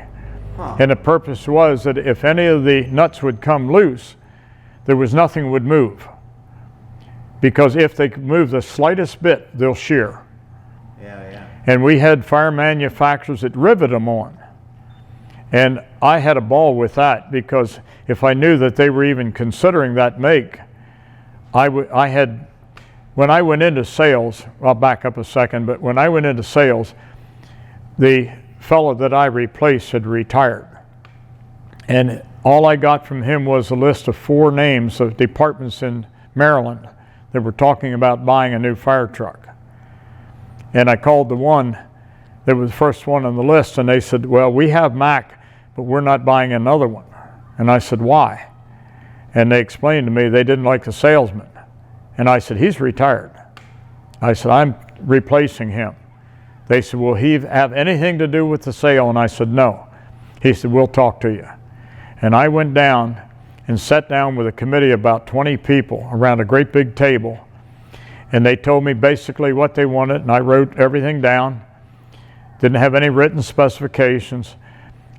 Huh. And the purpose was that if any of the nuts would come loose, there was nothing would move. Because if they move the slightest bit, they'll shear. Yeah. And we had fire manufacturers that rivet them on. And I had a ball with that because if I knew that they were even considering that make, when I went into sales, I'll back up a second, but when I went into sales, the fellow that I replaced had retired. And all I got from him was a list of 4 names of departments in Maryland that were talking about buying a new fire truck. And I called the one that was the first one on the list, and they said, well, we have Mack, but we're not buying another one. And I said, why? And they explained to me they didn't like the salesman. And I said, he's retired. I said, I'm replacing him. They said, will he have anything to do with the sale? And I said, no. He said, we'll talk to you. And I went down and sat down with a committee of about 20 people around a great big table. And they told me basically what they wanted, and I wrote everything down. Didn't have any written specifications.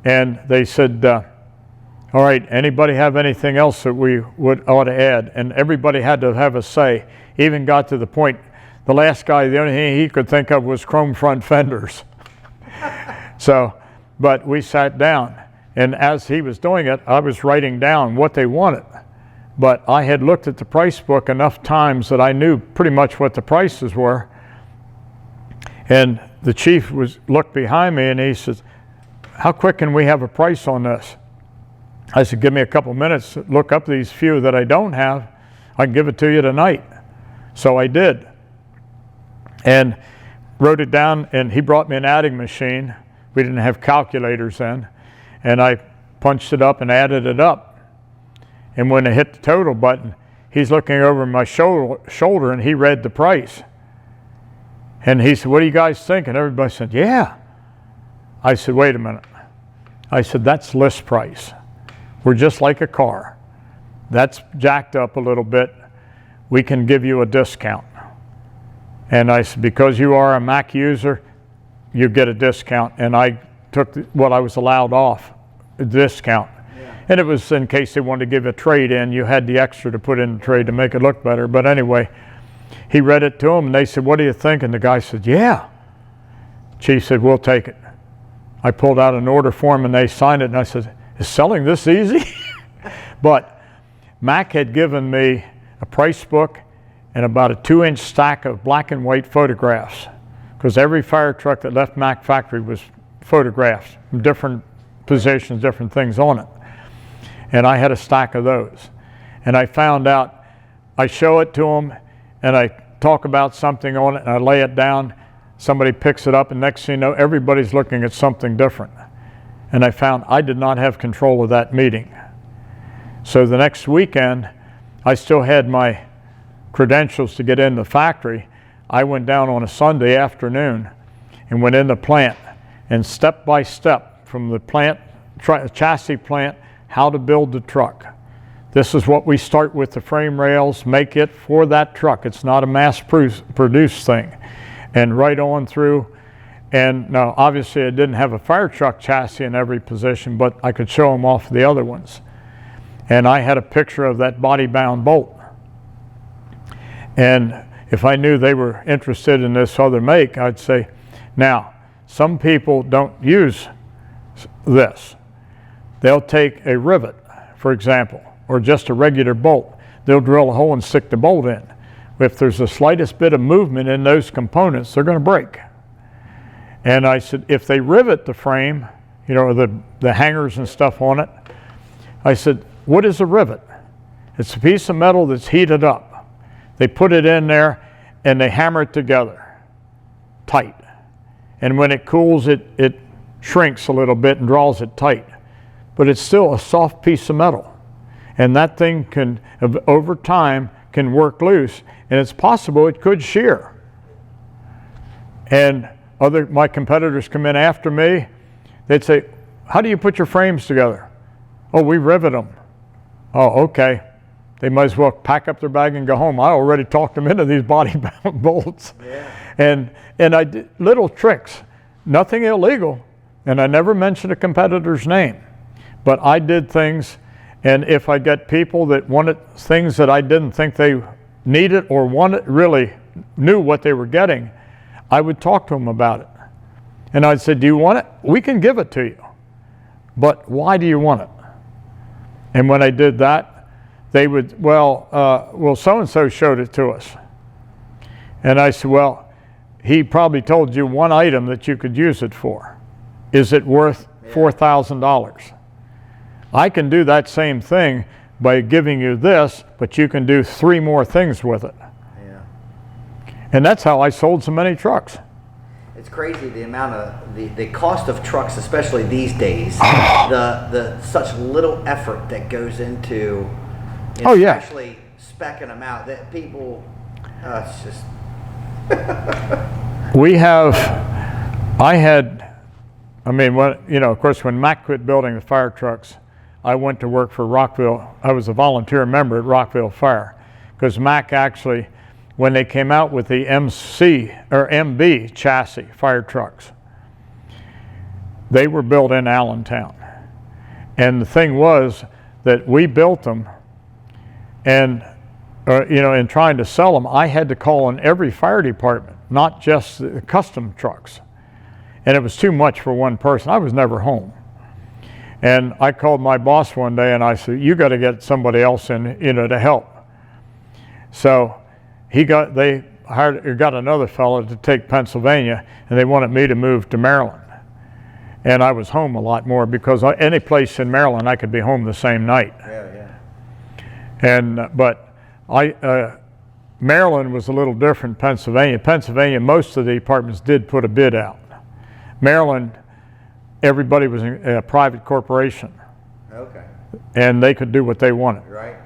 And they said, all right, anybody have anything else that we ought to add? And everybody had to have a say. Even got to the point, the last guy, the only thing he could think of was chrome front fenders. But we sat down, and as he was doing it, I was writing down what they wanted. But I had looked at the price book enough times that I knew pretty much what the prices were. And the chief looked behind me and he says, how quick can we have a price on this? I said, give me a couple minutes, look up these few that I don't have. I can give it to you tonight. So I did. And wrote it down, and he brought me an adding machine. We didn't have calculators then. And I punched it up and added it up. And when I hit the total button, he's looking over my shoulder and he read the price. And he said, what do you guys think? And everybody said, yeah. I said, wait a minute. I said, that's list price. We're just like a car. That's jacked up a little bit. We can give you a discount. And I said, because you are a Mack user, you get a discount. And I took what I was allowed off, a discount. And it was in case they wanted to give a trade in, you had the extra to put in the trade to make it look better. But anyway, he read it to them and they said, what do you think? And the guy said, yeah. Chief said, we'll take it. I pulled out an order form and they signed it, and I said, is selling this easy? But Mack had given me a price book and about a 2-inch stack of black and white photographs, because every fire truck that left Mack factory was photographed from different positions, different things on it. And I had a stack of those. And I found out, I show it to them, and I talk about something on it and I lay it down, somebody picks it up, and next thing you know, everybody's looking at something different. And I found I did not have control of that meeting. So the next weekend, I still had my credentials to get in the factory. I went down on a Sunday afternoon and went in the plant, and step by step from the plant, chassis plant, how to build the truck. This is what we start with: the frame rails, make it for that truck. It's not a mass produced thing. And right on through. And now obviously I didn't have a fire truck chassis in every position, but I could show them off the other ones. And I had a picture of that body bound bolt. And if I knew they were interested in this other make, I'd say, now, some people don't use this. They'll take a rivet, for example, or just a regular bolt. They'll drill a hole and stick the bolt in. If there's the slightest bit of movement in those components, they're going to break. And I said, if they rivet the frame, you know, the hangers and stuff on it, I said, what is a rivet? It's a piece of metal that's heated up. They put it in there and they hammer it together tight. And when it cools, it shrinks a little bit and draws it tight. But it's still a soft piece of metal. And that thing can, over time, can work loose. And it's possible it could shear. And my competitors come in after me, they'd say, how do you put your frames together? Oh, we rivet them. Oh, okay. They might as well pack up their bag and go home. I already talked them into these body bound bolts. Yeah. And I did little tricks, nothing illegal, and I never mentioned a competitor's name. But I did things, and if I get people that wanted things that I didn't think they needed or wanted, really knew what they were getting, I would talk to them about it. And I'd say, do you want it? We can give it to you. But why do you want it? And when I did that, they would, well, so-and-so showed it to us. And I said, well, he probably told you one item that you could use it for. Is it worth $4,000? I can do that same thing by giving you this, but you can do 3 more things with it. And that's how I sold so many trucks. It's crazy the amount of the cost of trucks, especially these days. The such little effort that goes into, especially speccing them out. That people, it's just. Of course, when Mack quit building the fire trucks, I went to work for Rockville. I was a volunteer member at Rockville Fire, because Mack actually, when they came out with the MB chassis fire trucks, they were built in Allentown. And the thing was that we built them, and in trying to sell them, I had to call on every fire department, not just the custom trucks. And it was too much for one person. I was never home. And I called my boss one day and I said, you got to get somebody else in, to help. So they got another fellow to take Pennsylvania, and they wanted me to move to Maryland. And I was home a lot more, because any place in Maryland I could be home the same night. But Maryland was a little different than Pennsylvania. Pennsylvania, most of the departments did put a bid out. Maryland, everybody was a private corporation. Okay. And they could do what they wanted. Right.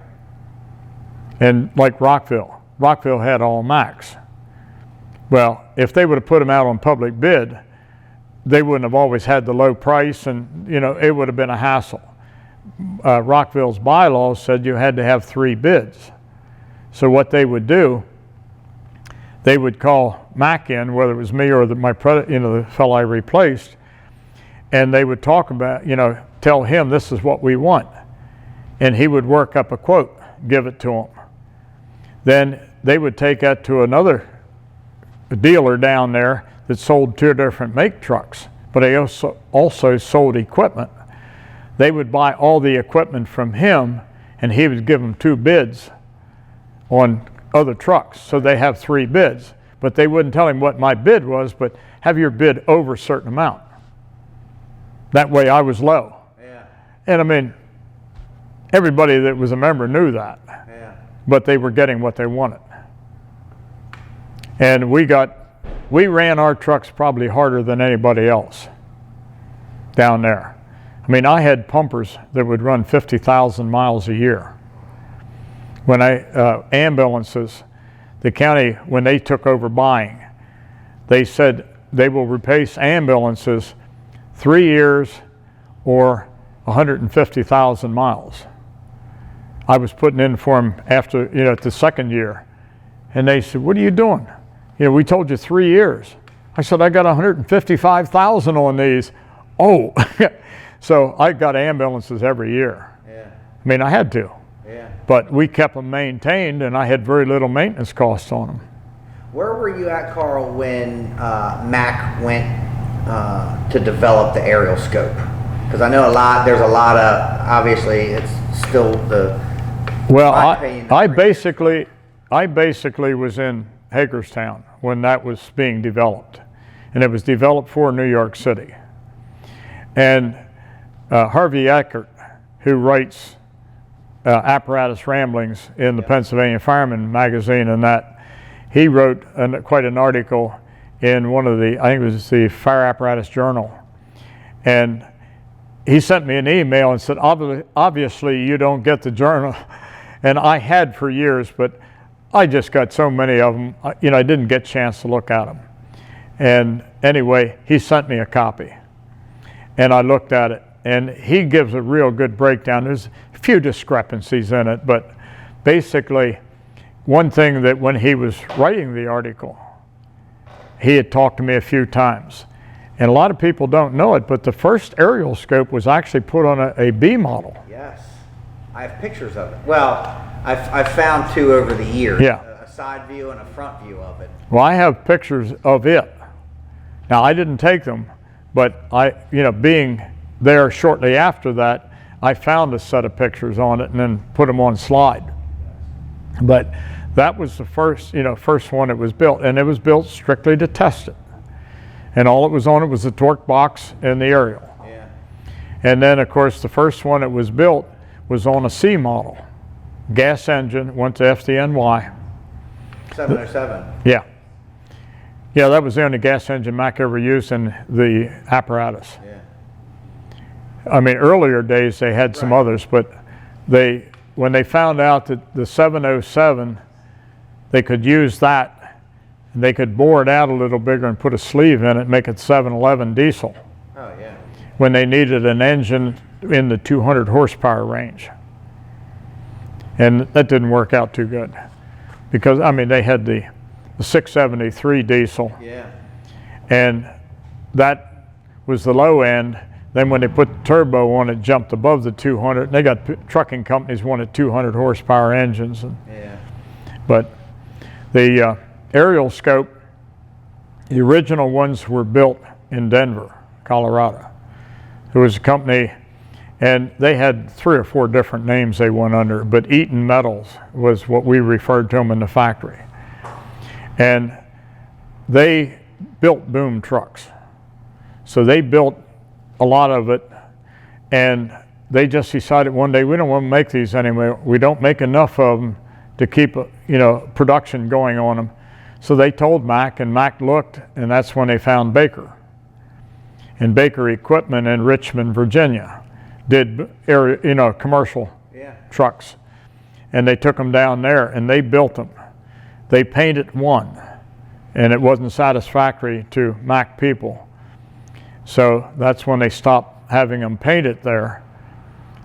And like Rockville had all Macks. Well, if they would have put them out on public bid, they wouldn't have always had the low price, and it would have been a hassle. Rockville's bylaws said you had to have 3 bids. So what they would do, they would call Mack in, whether it was me or the fellow I replaced, and they would talk about, tell him this is what we want, and he would work up a quote, give it to them. Then they would take that to another dealer down there that sold 2 different make trucks, but they also sold equipment. They would buy all the equipment from him, and he would give them 2 bids on other trucks. So they have 3 bids, but they wouldn't tell him what my bid was, but have your bid over a certain amount. That way I was low. Yeah. And everybody that was a member knew that. Yeah. But they were getting what they wanted. And we ran our trucks probably harder than anybody else down there. I mean, I had pumpers that would run 50,000 miles a year. When ambulances, the county, when they took over buying, they said they will replace ambulances 3 years or 150,000 miles. I was putting in for them after, the second year. And they said, what are you doing? We told you 3 years. I said, I got 155,000 on these. Oh, so I got ambulances every year. Yeah. I mean, I had to. Yeah. But we kept them maintained, and I had very little maintenance costs on them. Where were you at, Karl, when Mack went to develop the aerial scope? Because I know there's a lot of, obviously, it's still the... Well, I basically was in Hagerstown when that was being developed. And it was developed for New York City. And Harvey Eckert, who writes Apparatus Ramblings in the Pennsylvania Fireman magazine, and that he wrote quite an article in one of the, I think it was the Fire Apparatus Journal. And he sent me an email and said, obviously you don't get the journal. And I had for years, but I just got so many of them, I didn't get a chance to look at them. And anyway, he sent me a copy. And I looked at it, and he gives a real good breakdown. There's a few discrepancies in it, but basically, one thing that when he was writing the article, he had talked to me a few times. And a lot of people don't know it, but the first aerial scope was actually put on a B model. Yes, I have pictures of it. Well, I've found two over the years. Yeah. A side view and a front view of it. Well, I have pictures of it. Now, I didn't take them, but being there shortly after that, I found a set of pictures on it and then put them on slide. But that was the first one that was built, and it was built strictly to test it. And all it was on it was the torque box and the aerial. Yeah. And then, of course, the first one that was built was on a C model. Gas engine, went to FDNY. 707. Yeah. Yeah, that was the only gas engine Mack ever used in the apparatus. Yeah. I mean, earlier days they had some others, but when they found out that the 707, they could use that, and they could bore it out a little bigger and put a sleeve in it, make it 711 diesel. Oh, yeah. When they needed an engine in the 200 horsepower range. And that didn't work out too good. Because, I mean, they had the 673 diesel. Yeah. And that was the low end. Then when they put the turbo on, it jumped above the 200. And they got trucking companies wanted 200 horsepower engines. Yeah. But the aerial scope, the original ones were built in Denver, Colorado. There was a company, and they had 3 or 4 different names they went under, but Eaton Metals was what we referred to them in the factory. And they built boom trucks. So they built a lot of it, and they just decided one day, we don't want to make these anymore. We don't make enough of them to keep production going on them. So they told Mack, and Mack looked, and that's when they found Baker. And Baker Equipment in Richmond, Virginia, did commercial trucks. And they took them down there, and they built them. They painted one, and it wasn't satisfactory to Mack people. So that's when they stopped having them painted there.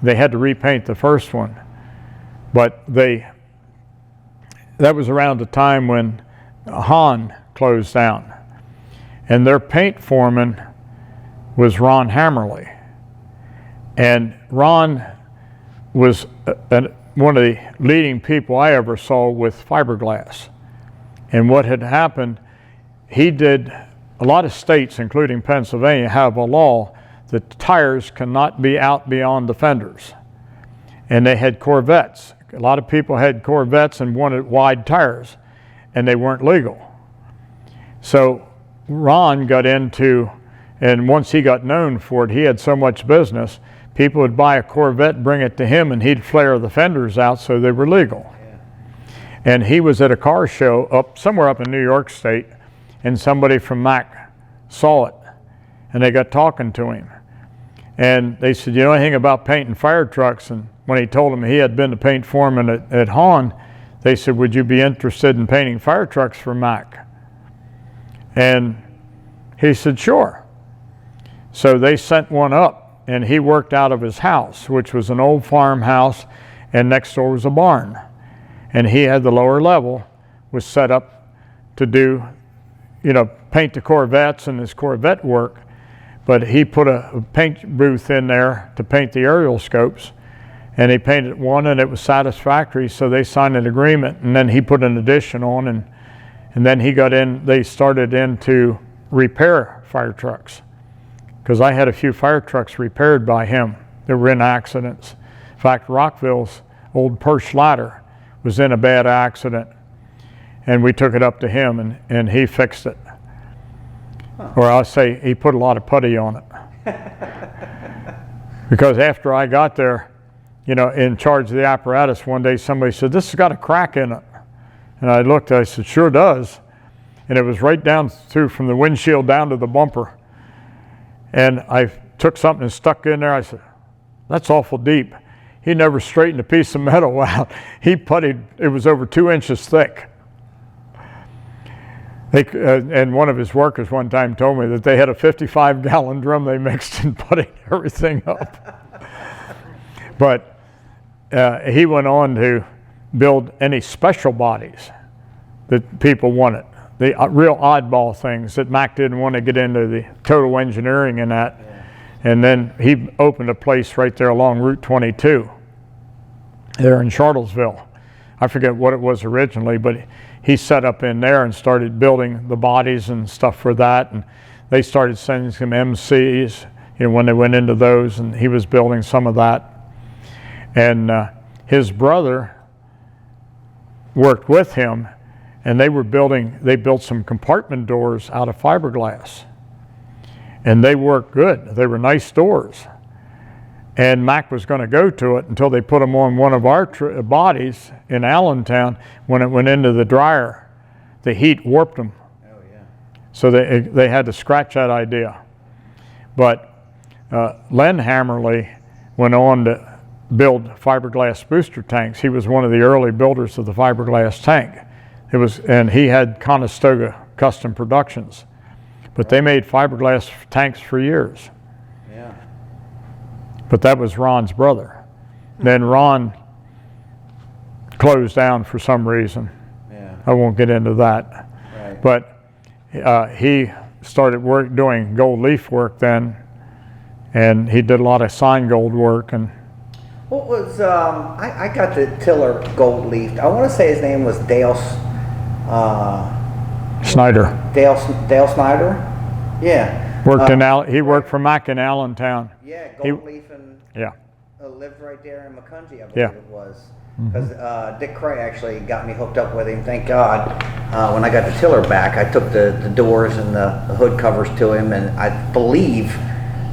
They had to repaint the first one. But that was around the time when Hahn closed down. And their paint foreman was Ron Hammerly. And Ron was one of the leading people I ever saw with fiberglass. And what had happened, a lot of states, including Pennsylvania, have a law that tires cannot be out beyond the fenders. And they had Corvettes. A lot of people had Corvettes and wanted wide tires, and they weren't legal. So Ron got into, and once he got known for it, he had so much business, people would buy a Corvette, bring it to him, and he'd flare the fenders out so they were legal. And he was at a car show somewhere up in New York State, and somebody from Mack saw it, and they got talking to him. And they said, you know anything about painting fire trucks? And when he told them he had been the paint foreman at Hahn, they said, would you be interested in painting fire trucks for Mack? And he said, sure. So they sent one up, and he worked out of his house, which was an old farmhouse, and next door was a barn. And he had the lower level, was set up to do, paint the Corvettes and his Corvette work. But he put a paint booth in there to paint the aerial scopes, and he painted one, and it was satisfactory, so they signed an agreement, and then he put an addition on, and then they started in to repair fire trucks, because I had a few fire trucks repaired by him that were in accidents. In fact, Rockville's old Perch ladder was in a bad accident, and we took it up to him, and he fixed it. Or I'll say he put a lot of putty on it. Because after I got there, in charge of the apparatus, one day somebody said, this has got a crack in it. And I looked, I said, sure does. And it was right down through from the windshield down to the bumper. And I took something and stuck in there. I said, that's awful deep. He never straightened a piece of metal out. He puttied, it was over 2 inches thick. And one of his workers one time told me that they had a 55-gallon drum they mixed and putting everything up. But he went on to build any special bodies that people wanted. The real oddball things that Mack didn't want to get into the total engineering in that. Yeah. And then he opened a place right there along Route 22 there in Charlottesville. I forget what it was originally, but he set up in there and started building the bodies and stuff for that. And they started sending some MCs, when they went into those, and he was building some of that. And his brother worked with him, and they built some compartment doors out of fiberglass. And they worked good. They were nice doors. And Mack was going to go to it until they put them on one of our bodies in Allentown. When it went into the dryer, the heat warped them. Oh, yeah. So they had to scratch that idea. But Len Hammerly went on to build fiberglass booster tanks. He was one of the early builders of the fiberglass tank. And he had Conestoga Custom Productions. But they made fiberglass tanks for years. Yeah. But that was Ron's brother. Then Ron closed down for some reason. Yeah. I won't get into that. Right. But he started doing gold leaf work then, and he did a lot of sign gold work. And what was I got the tiller gold leaf. I want to say his name was Dale. Snyder. Dale Snyder? Yeah. He worked for Mack in Allentown. Yeah, gold leaf and lived right there in McCungie, I believe it was. Because Dick Cray actually got me hooked up with him, thank God. When I got the tiller back, I took the doors and the hood covers to him, and I believe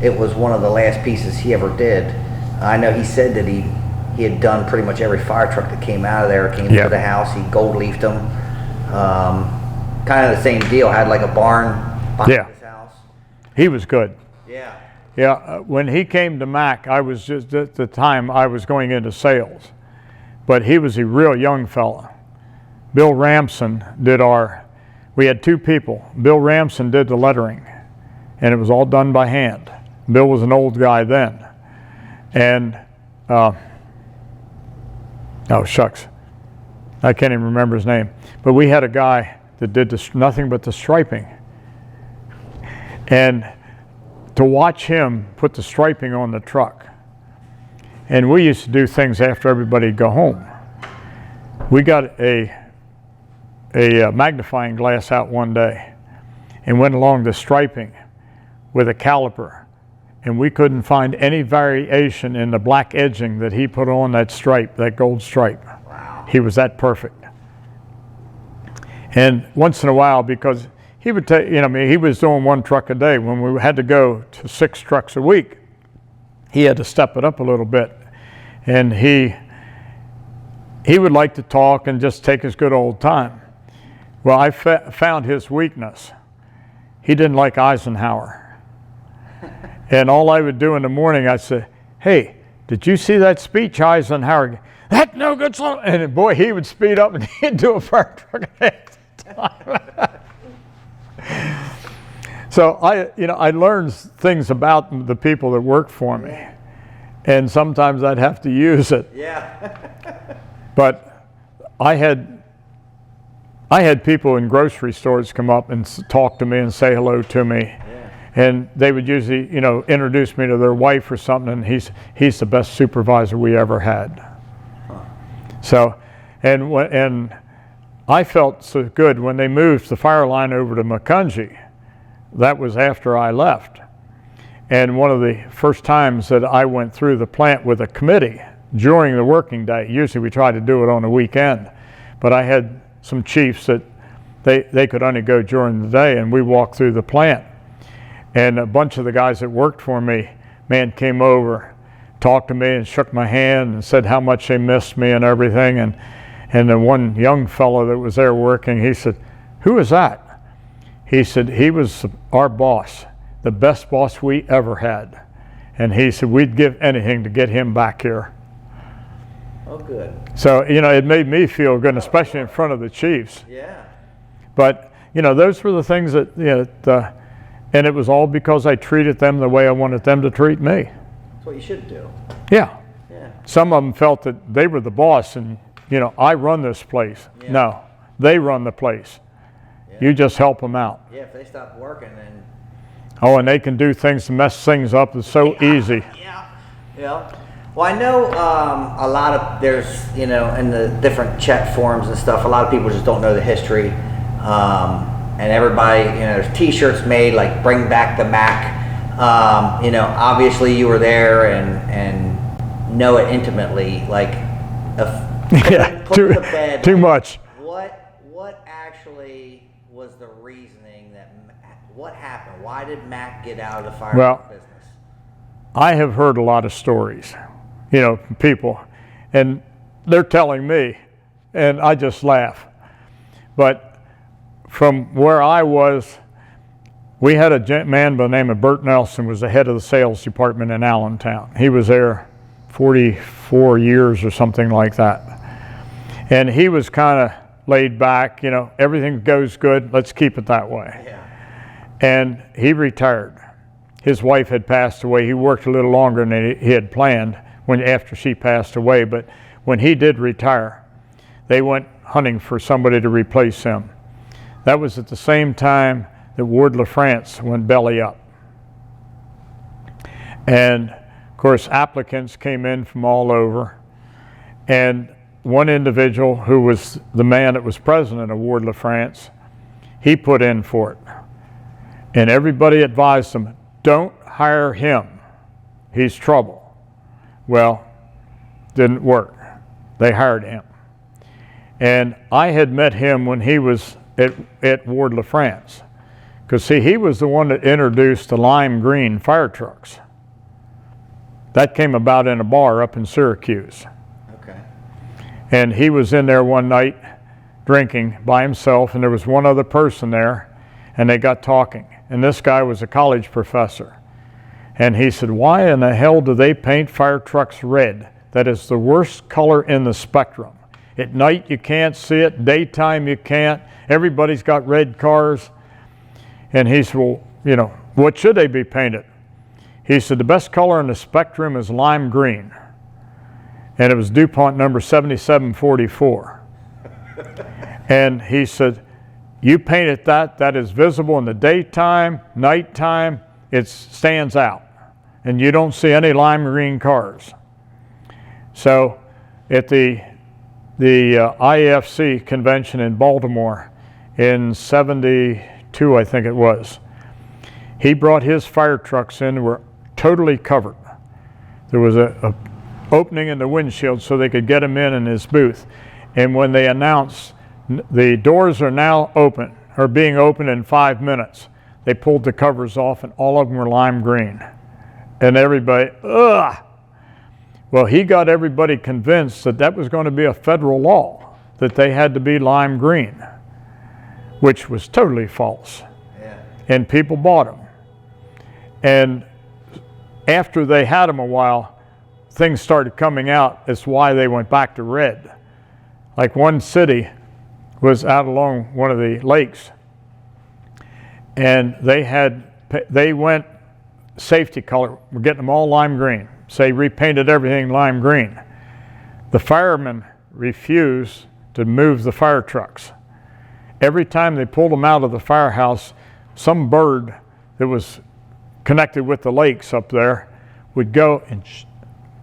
it was one of the last pieces he ever did. I know he said that he had done pretty much every fire truck that came out of there, came to the house, he gold leafed them. Kind of the same deal, had like a barn behind his house. He was good. Yeah. Yeah, when he came to Mack, I was just at the time I was going into sales. But he was a real young fella. Bill Ramson we had two people. Bill Ramson did the lettering, and it was all done by hand. Bill was an old guy then. And, oh shucks, I can't even remember his name. But we had a guy that did nothing but the striping. And to watch him put the striping on the truck. And we used to do things after everybody'd go home. We got a magnifying glass out one day and went along the striping with a caliper. And we couldn't find any variation in the black edging that he put on that stripe, that gold stripe. Wow. He was that perfect. And once in a while, because he would take, he was doing one truck a day. When we had to go to 6 trucks a week, he had to step it up a little bit. And he he would like to talk and just take his good old time. Well, I found his weakness. He didn't like Eisenhower. And all I would do in the morning, I'd say, hey, did you see that speech Eisenhower? That's no good son. And boy, he would speed up and he'd do a fire truck at the time. So I learned things about the people that worked for me. And sometimes I'd have to use it. Yeah. But I had people in grocery stores come up and talk to me and say hello to me. Yeah. And they would usually, introduce me to their wife or something, and he's the best supervisor we ever had. Huh. So, and I felt so good when they moved the fire line over to Macungie. That was after I left. And one of the first times that I went through the plant with a committee during the working day, usually we try to do it on a weekend, but I had some chiefs that they could only go during the day, and we walked through the plant. And a bunch of the guys that worked for me, came over, talked to me and shook my hand and said how much they missed me and everything. And the one young fellow that was there working, he said, who is that? He said, he was our boss, the best boss we ever had. And he said, we'd give anything to get him back here. Oh, good. So, it made me feel good, especially in front of the chiefs. Yeah. But, those were the things that, and it was all because I treated them the way I wanted them to treat me. That's what you should do. Yeah. Yeah. Some of them felt that they were the boss and, I run this place. Yeah. No, they run the place. Yeah. You just help them out. Yeah, if they stop working, then... Oh, and they can do things to mess things up. It's so easy. Yeah. Yeah. Well, I know a lot of, there's, in the different chat forums and stuff, a lot of people just don't know the history. And everybody, there's t-shirts made like bring back the Mack. Obviously you were there and know it intimately, like yeah, put to bed. Too much. What actually was the reasoning what happened? Why did Mack get out of the fire business? I have heard a lot of stories, from people, and they're telling me, and I just laugh. But from where I was, we had a man by the name of Bert Nelson, was the head of the sales department in Allentown. He was there 44 years or something like that. And he was kind of laid back, everything goes good, let's keep it that way. Yeah. And he retired. His wife had passed away. He worked a little longer than he had planned after she passed away, but when he did retire, they went hunting for somebody to replace him. That was at the same time that Ward LaFrance went belly up. And of course, applicants came in from all over. And one individual who was the man that was president of Ward LaFrance, he put in for it. And everybody advised him, don't hire him. He's trouble. Well, didn't work. They hired him. And I had met him when he was at Ward LaFrance. Because see, he was the one that introduced the lime green fire trucks. That came about in a bar up in Syracuse. Okay. And he was in there one night drinking by himself, and there was one other person there, and they got talking. And this guy was a college professor. And he said, why in the hell do they paint fire trucks red? That is the worst color in the spectrum. At night you can't see it, daytime you can't. Everybody's got red cars. And he said, well, what should they be painted? He said, the best color in the spectrum is lime green. And it was DuPont number 7744. And he said, you paint it that is visible in the daytime, nighttime, it stands out. And you don't see any lime green cars. So at the IFC convention in Baltimore in 72, I think it was, he brought his fire trucks in, were totally covered. There was a opening in the windshield so they could get him in his booth. And when they announced the doors are now open, or being open in 5 minutes, they pulled the covers off and all of them were lime green. And everybody, ugh! Well, he got everybody convinced that that was going to be a federal law, that they had to be lime green, which was totally false. Yeah. And people bought them. And after they had them a while, things started coming out. That's why they went back to red. Like one city was out along one of the lakes, and they went safety color. We're getting them all lime green. So they repainted everything lime green. The firemen refused to move the fire trucks. Every time they pulled them out of the firehouse, some bird that was connected with the lakes up there would go and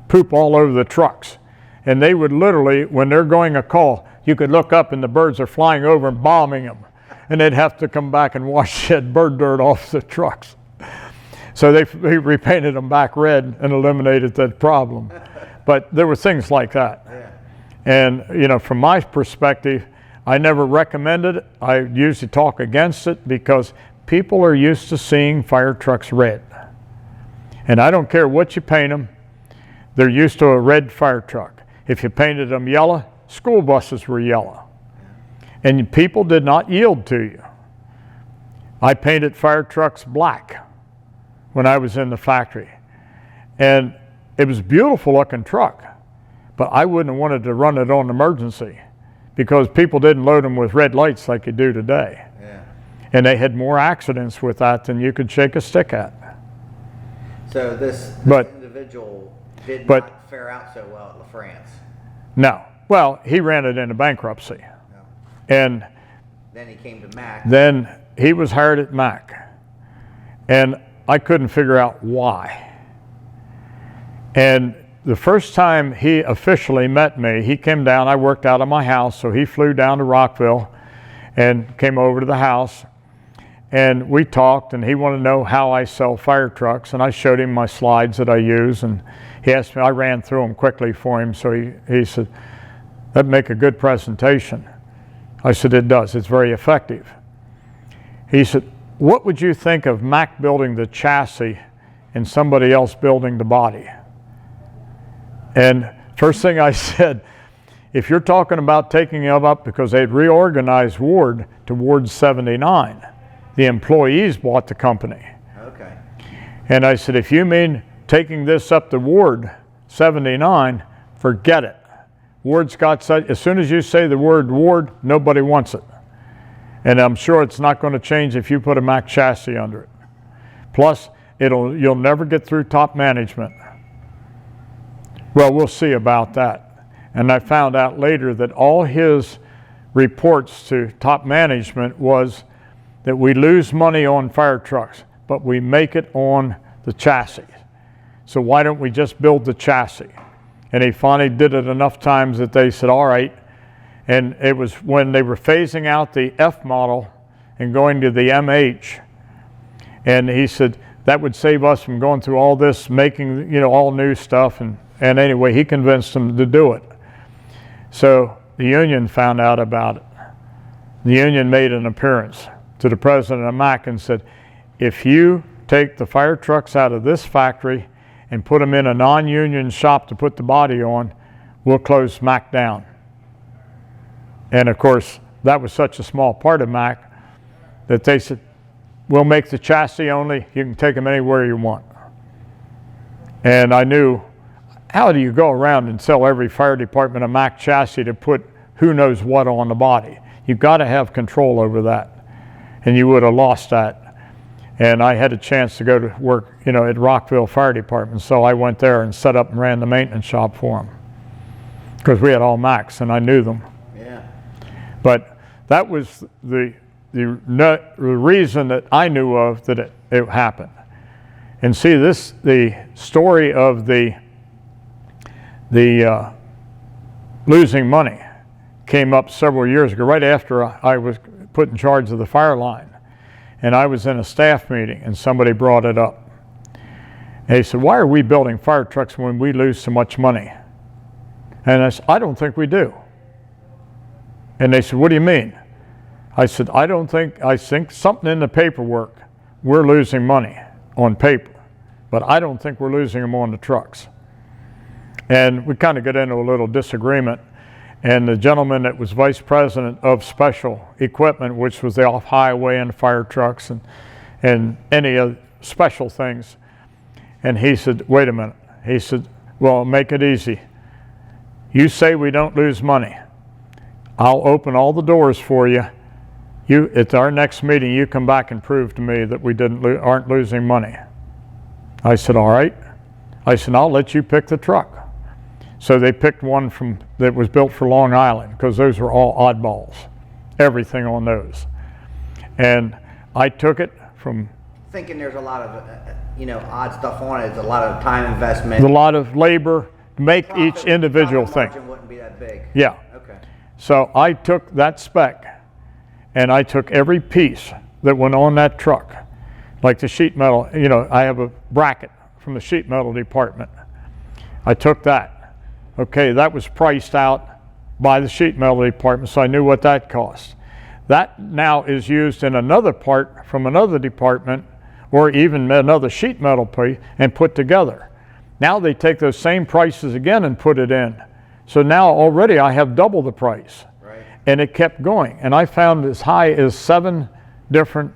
poop all over the trucks. And they would literally, when they're going a call, you could look up and the birds are flying over and bombing them. And they'd have to come back and wash that bird dirt off the trucks. So they repainted them back red and eliminated that problem. But there were things like that. Yeah. And, you know, from my perspective, I never recommended it. I usually talk against it because people are used to seeing fire trucks red. And I don't care what you paint them, they're used to a red fire truck. If you painted them yellow, school buses were yellow. And people did not yield to you. I painted fire trucks black when I was in the factory. And it was a beautiful looking truck, but I wouldn't have wanted to run it on emergency because people didn't load them with red lights like you do today. Yeah. And they had more accidents with that than you could shake a stick at. So this individual did but- not fare out so well at LaFrance. No. Well, he ran it into bankruptcy. No. And Then he came to Mack. then he was hired at Mack. And I couldn't figure out why. And the first time he officially met me, he came down. I worked out of my house, so he flew down to Rockville and came over to the house. And we talked, and he wanted to know how I sell fire trucks. And I showed him my slides that I use. And he asked me, I ran through them quickly for him. So he said, that'd make a good presentation. I said, it does. It's very effective. He said, what would you think of Mack building the chassis and somebody else building the body? And first thing I said, if you're talking about taking them up because they'd reorganized Ward to Ward 79, the employees bought the company. Okay. And I said, if you mean taking this up to Ward 79, forget it. Ward's got such, as soon as you say the word Ward, nobody wants it. And I'm sure it's not going to change if you put a Mack chassis under it. Plus, you'll never get through top management. Well, we'll see about that. And I found out later that all his reports to top management was that we lose money on fire trucks, but we make it on the chassis. So why don't we just build the chassis? And he finally did it enough times that they said, all right. And it was when they were phasing out the F model and going to the MH. And he said, that would save us from going through all this, making, you know, all new stuff. And anyway, he convinced them to do it. So the union found out about it. The union made an appearance to the president of Mack and said, if you take the fire trucks out of this factory and put them in a non-union shop to put the body on, we'll close Mack down. And of course, that was such a small part of Mack that they said, we'll make the chassis only, you can take them anywhere you want. And I knew, how do you go around and sell every fire department a Mack chassis to put who knows what on the body? You've got to have control over that. And you would have lost that. And I had a chance to go to work, you know, at Rockville Fire Department. So I went there and set up and ran the maintenance shop for them. Because we had all Macks and I knew them. Yeah. But that was the reason that I knew of that it happened. And see, the story of the losing money came up several years ago, right after I was put in charge of the fire line. And I was in a staff meeting and somebody brought it up. And he said, why are we building fire trucks when we lose so much money? And I said, I don't think we do. And they said, what do you mean? I said, I think something in the paperwork, we're losing money on paper, but I don't think we're losing them on the trucks. And we kind of got into a little disagreement. And the gentleman that was vice president of special equipment, which was the off-highway and fire trucks and any of special things, and he said, wait a minute. He said, well, make it easy. You say we don't lose money. I'll open all the doors for you. At our next meeting, you come back and prove to me that we aren't losing money. I said, all right. I said, I'll let you pick the truck. So they picked one that was built for Long Island, because those were all oddballs, everything on those. And I took it from... Thinking there's a lot of, odd stuff on it. It's a lot of time investment. A lot of labor to make each individual thing. Margin wouldn't be that big. Yeah. Okay. So I took that spec, and I took every piece that went on that truck, like the sheet metal. I have a bracket from the sheet metal department. I took that. Okay, that was priced out by the sheet metal department, so I knew what that cost. That now is used in another part from another department, or even another sheet metal piece, and put together. Now they take those same prices again and put it in. So now already I have double the price. Right. And it kept going. And I found as high as 7 different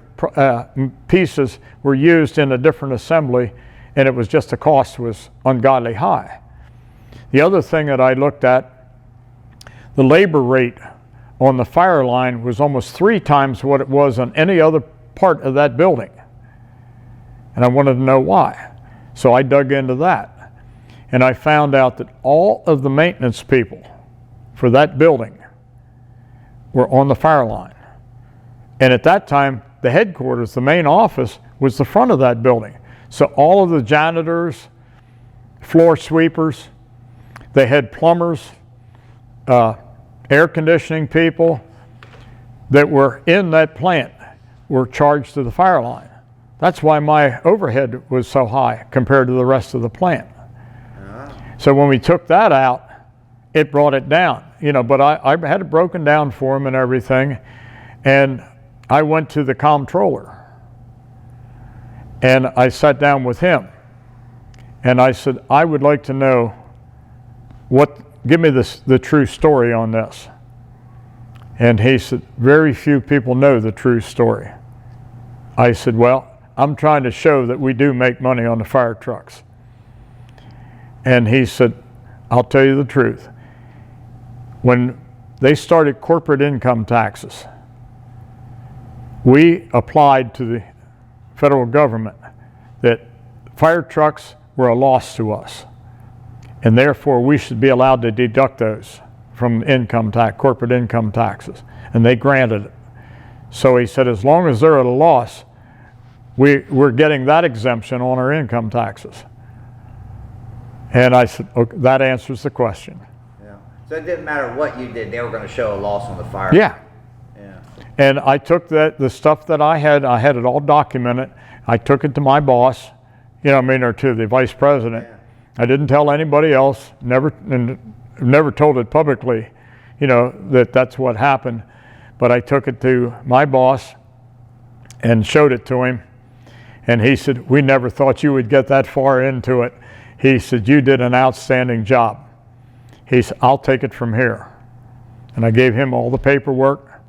pieces were used in a different assembly, and it was just the cost was ungodly high. The other thing that I looked at, the labor rate on the fire line was almost 3 times what it was on any other part of that building. And I wanted to know why. So I dug into that. And I found out that all of the maintenance people for that building were on the fire line. And at that time, the headquarters, the main office, was the front of that building. So all of the janitors, floor sweepers, they had plumbers, air conditioning people that were in that plant were charged to the fire line. That's why my overhead was so high compared to the rest of the plant. So when we took that out, it brought it down. But I had it broken down for him and everything. And I went to the comptroller. And I sat down with him. And I said, I would like to know give me the true story on this. And he said, very few people know the true story. I said, well, I'm trying to show that we do make money on the fire trucks. And he said, I'll tell you the truth. When they started corporate income taxes, we applied to the federal government that fire trucks were a loss to us. And therefore we should be allowed to deduct those from income tax, corporate income taxes. And they granted it. So he said, as long as they're at a loss, we're getting that exemption on our income taxes. And I said, okay, that answers the question. Yeah. So it didn't matter what you did, they were going to show a loss on the fire. Yeah. Yeah. And I took the stuff that I had it all documented. I took it to my boss, or to the vice president. Yeah. I didn't tell anybody else, never told it publicly, that's what happened. But I took it to my boss and showed it to him. And he said, we never thought you would get that far into it. He said, you did an outstanding job. He said, I'll take it from here. And I gave him all the paperwork.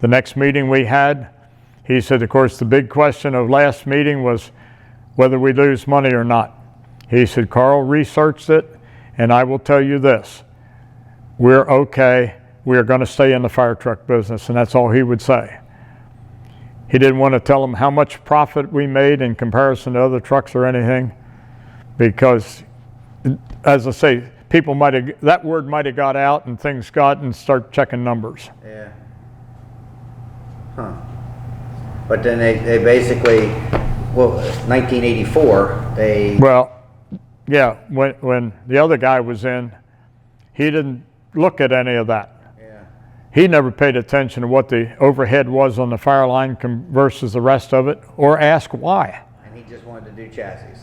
The next meeting we had, he said, of course, the big question of last meeting was whether we lose money or not. He said, Karl researched it, and I will tell you this. We're okay. We are going to stay in the fire truck business, and that's all he would say. He didn't want to tell them how much profit we made in comparison to other trucks or anything, because, as I say, that word might have got out and things got and start checking numbers. Yeah. Huh. But then they basically, 1984, Well, yeah, when the other guy was in, he didn't look at any of that. Yeah. He never paid attention to what the overhead was on the fire line versus the rest of it, or ask why. And he just wanted to do chassis.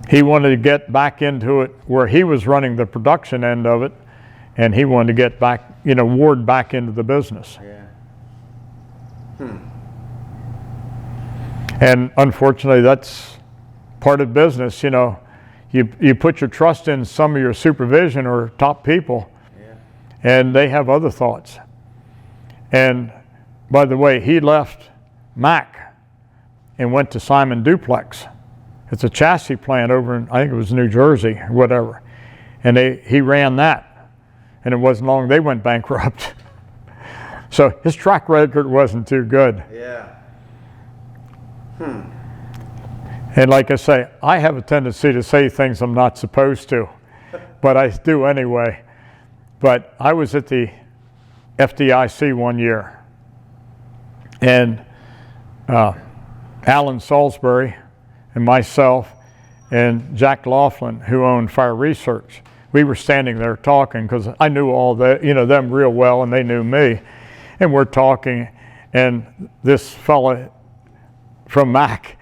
He wanted to get back into it where he was running the production end of it, and he wanted to get back, Ward back into the business. Yeah. And unfortunately, that's part of business, you put your trust in some of your supervision or top people, and they have other thoughts. And by the way, he left Mack and went to Simon Duplex. It's a chassis plant over in, I think it was New Jersey or whatever. And he ran that. And it wasn't long, they went bankrupt. So his track record wasn't too good. Yeah. And like I say, I have a tendency to say things I'm not supposed to, but I do anyway. But I was at the FDIC one year, and Alan Salisbury and myself and Jack Laughlin, who owned Fire Research, we were standing there talking because I knew all them real well, and they knew me. And we're talking, and this fella from Mack,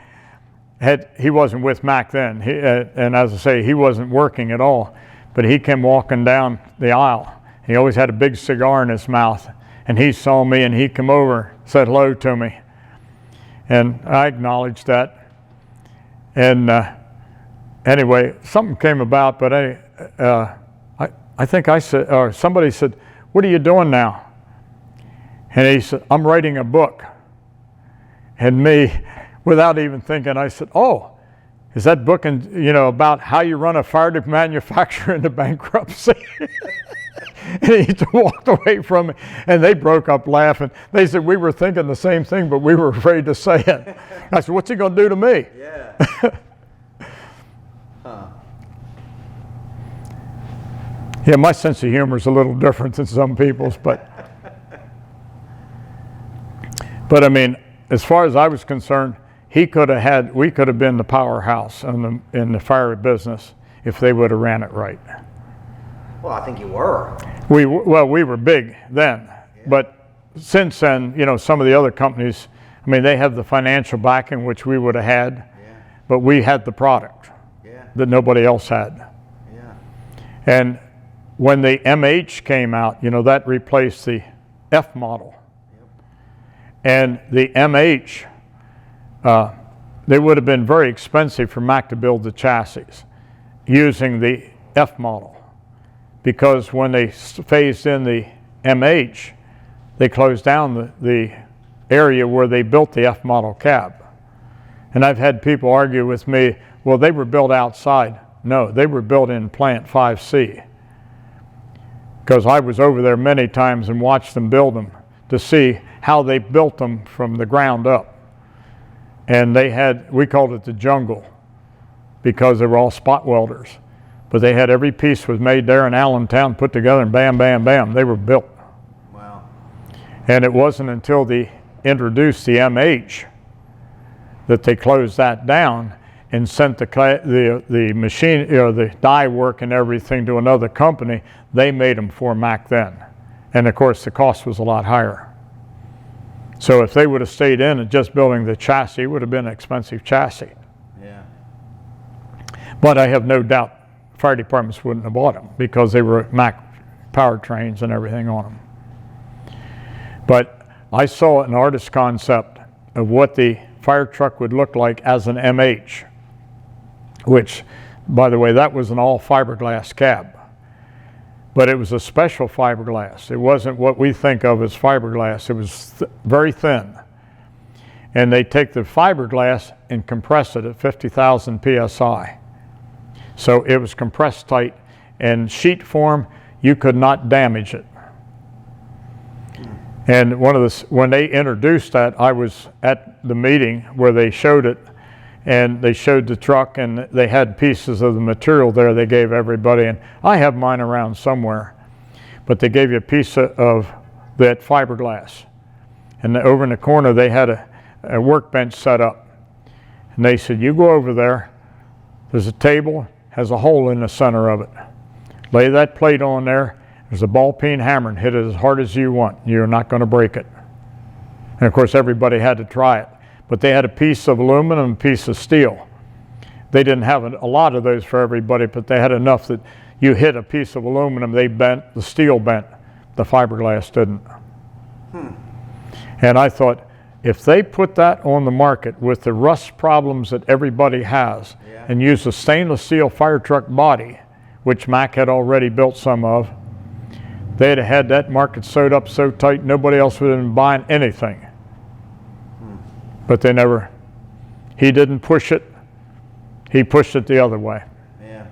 he wasn't with Mack then, and as I say, he wasn't working at all, but he came walking down the aisle. He always had a big cigar in his mouth, and he saw me, and he came over, said hello to me, and I acknowledged that. And anyway, something came about, but I think I said, or somebody said, "What are you doing now?" And he said, "I'm writing a book." And me, without even thinking, I said, "Oh, is that book about how you run a fire manufacturer into bankruptcy?" And he walked away from me, and they broke up laughing. They said, "We were thinking the same thing, but we were afraid to say it." I said, "What's he going to do to me?" Yeah. Yeah, my sense of humor is a little different than some people's, but I mean, as far as I was concerned, we could have been the powerhouse in the fire business if they would have ran it right. Well, I think you were. We were big then, but since then, some of the other companies, I mean, they have the financial backing, which we would have had, but we had the product that nobody else had. Yeah. And when the MH came out, that replaced the F model. And the MH, they would have been very expensive for Mack to build the chassis using the F model, because when they phased in the MH, they closed down the area where they built the F model cab. And I've had people argue with me, well, they were built outside. No, they were built in plant 5C, because I was over there many times and watched them build them to see how they built them from the ground up. And we called it the jungle, because they were all spot welders. But they had every piece was made there in Allentown, put together, and bam, bam, bam, they were built. Wow. And it wasn't until they introduced the MH that they closed that down and sent the machine, the die work and everything to another company. They made them for Mack then. And of course, the cost was a lot higher. So if they would have stayed in and just building the chassis, it would have been an expensive chassis. Yeah. But I have no doubt fire departments wouldn't have bought them, because they were Mack powertrains and everything on them. But I saw an artist concept of what the fire truck would look like as an MH, which, by the way, that was an all fiberglass cab. But it was a special fiberglass. It wasn't what we think of as fiberglass. It was very thin. And they take the fiberglass and compress it at 50,000 PSI. So it was compressed tight, and sheet form, you could not damage it. And when they introduced that, I was at the meeting where they showed it, and they showed the truck, and they had pieces of the material there they gave everybody, and I have mine around somewhere, but they gave you a piece of that fiberglass. And over in the corner they had a workbench set up, and they said, "You go over there, there's a table, has a hole in the center of it. Lay that plate on there, there's a ball peen hammer, and hit it as hard as you want. You're not going to break it." And of course everybody had to try it. But they had a piece of aluminum and a piece of steel. They didn't have a lot of those for everybody, but they had enough that you hit a piece of aluminum, they bent, the steel bent, the fiberglass didn't. And I thought, if they put that on the market with the rust problems that everybody has, and use a stainless steel fire truck body, which Mack had already built some of, they'd have had that market sewed up so tight nobody else would have been buying anything. But they never, he didn't push it, he pushed it the other way. Yeah.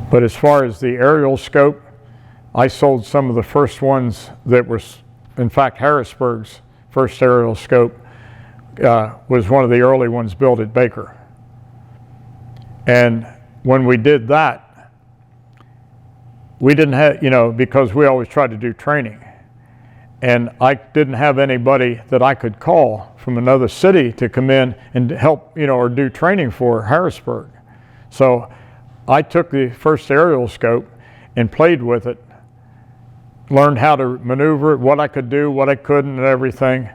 But as far as the aerial scope, I sold some of the first ones that were, in fact, Harrisburg's first aerial scope was one of the early ones built at Baker. And when we did that, we didn't have, you know, because we always tried to do training. And I didn't have anybody that I could call from another city to come in and help, you know, or do training for Harrisburg. So I took the first aerial scope and played with it, learned how to maneuver it, what I could do, what I couldn't, and everything.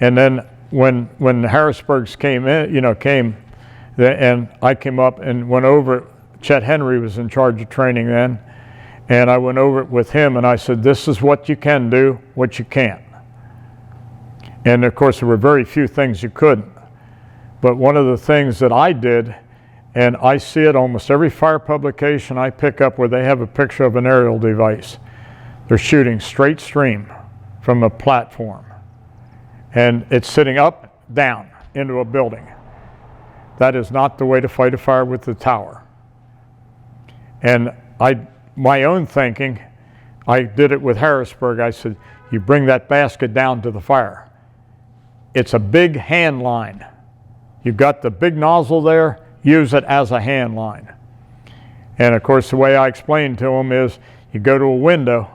And then when the Harrisburgs came in, you know, and I came up and went over it, Chet Henry was in charge of training then, and I went over it with him and I said, this is what you can do, what you can't. And of course there were very few things you couldn't. But one of the things that I did, and I see it almost every fire publication I pick up where they have a picture of an aerial device, they're shooting straight stream from a platform. And it's sitting up, down into a building. That is not the way to fight a fire with the tower. And my own thinking, I did it with Harrisburg. I said, you bring that basket down to the fire. It's a big hand line. You've got the big nozzle there, use it as a hand line. And of course, the way I explained to them is, you go to a window,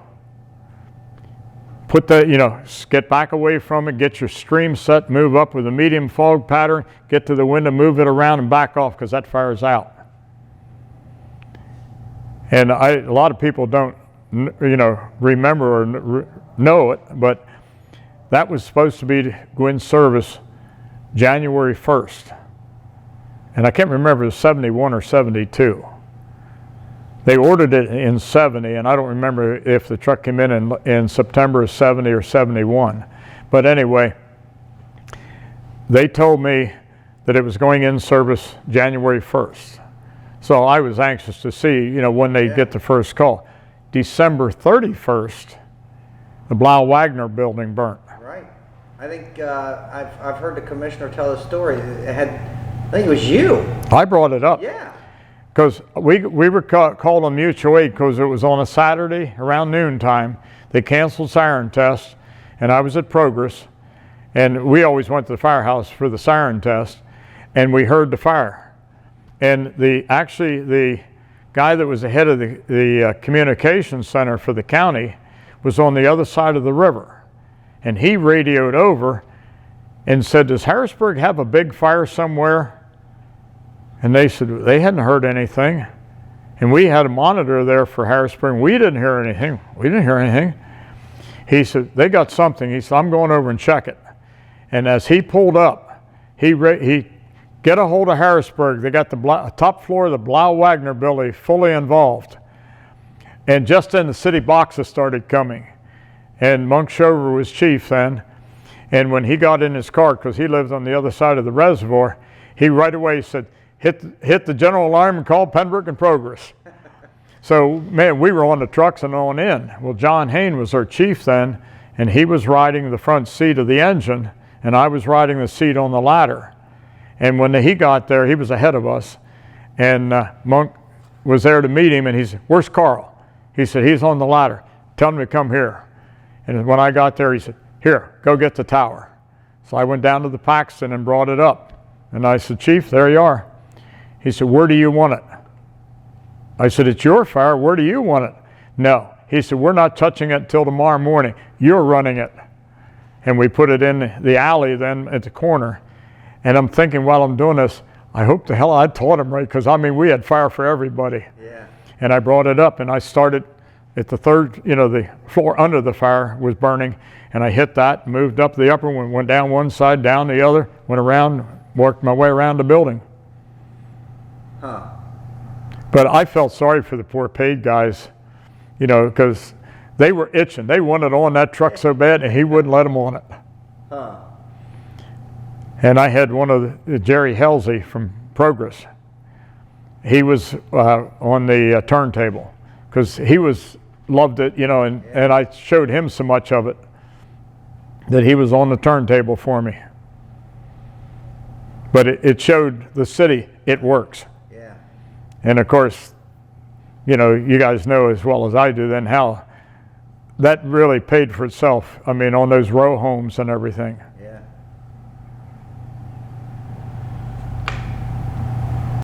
put the, you know, get back away from it, get your stream set, move up with a medium fog pattern, get to the window, move it around and back off because that fire's out. And a lot of people don't, you know, remember or know it, but that was supposed to be to go in service January 1st. And I can't remember if it was 71 or 72. They ordered it in 70, and I don't remember if the truck came in September of 70 or 71. But anyway, they told me that it was going in service January 1st. So I was anxious to see, you know, when they get the first call. December 31st, the Blau-Wagner building burnt. Right. I think I've heard the commissioner tell the story. It had, I think it was you. I brought it up. Yeah. Because we were called on mutual aid because it was on a Saturday around noontime. They canceled siren test, and I was at Progress, and we always went to the firehouse for the siren test, and we heard the fire. And actually the guy that was the head of the communications center for the county was on the other side of the river, and he radioed over and said, does Harrisburg have a big fire somewhere? And they said they hadn't heard anything. And we had a monitor there for Harrisburg, and we didn't hear anything. We didn't hear anything. He said, they got something. He said, I'm going over and check it. And as he pulled up, he get a hold of Harrisburg. They got the top floor of the Blau-Wagner building fully involved. And just then the city boxes started coming. And Monk Shover was chief then. And when he got in his car, because he lived on the other side of the reservoir, he right away said, hit the general alarm and call Pembroke and Progress. So, man, we were on the trucks and on in. Well, John Hayne was our chief then, and he was riding the front seat of the engine, and I was riding the seat on the ladder. And when he got there, he was ahead of us, and Monk was there to meet him, and he said, where's Karl? He said, he's on the ladder. Tell him to come here. And when I got there, he said, here, go get the tower. So I went down to the Paxton and brought it up. And I said, Chief, there you are. He said, where do you want it? I said, it's your fire. Where do you want it? No. He said, we're not touching it until tomorrow morning. You're running it. And we put it in the alley then at the corner. And I'm thinking while I'm doing this, I hope the hell I taught him right, because I mean, we had fire for everybody. Yeah. And I brought it up and I started at the third, you know, the floor under the fire was burning. And I hit that, moved up the upper one, went down one side, down the other, went around, worked my way around the building. Huh. But I felt sorry for the poor paid guys, you know, because They were itching. They wanted on that truck so bad, and he wouldn't let them on it. Huh. And I had one of Jerry Halsey from Progress. He was on the turntable because he loved it, you know, and I showed him so much of it that he was on the turntable for me. But it showed the city it works. Yeah. And of course, you know, you guys know as well as I do then how that really paid for itself. I mean, on those row homes and everything.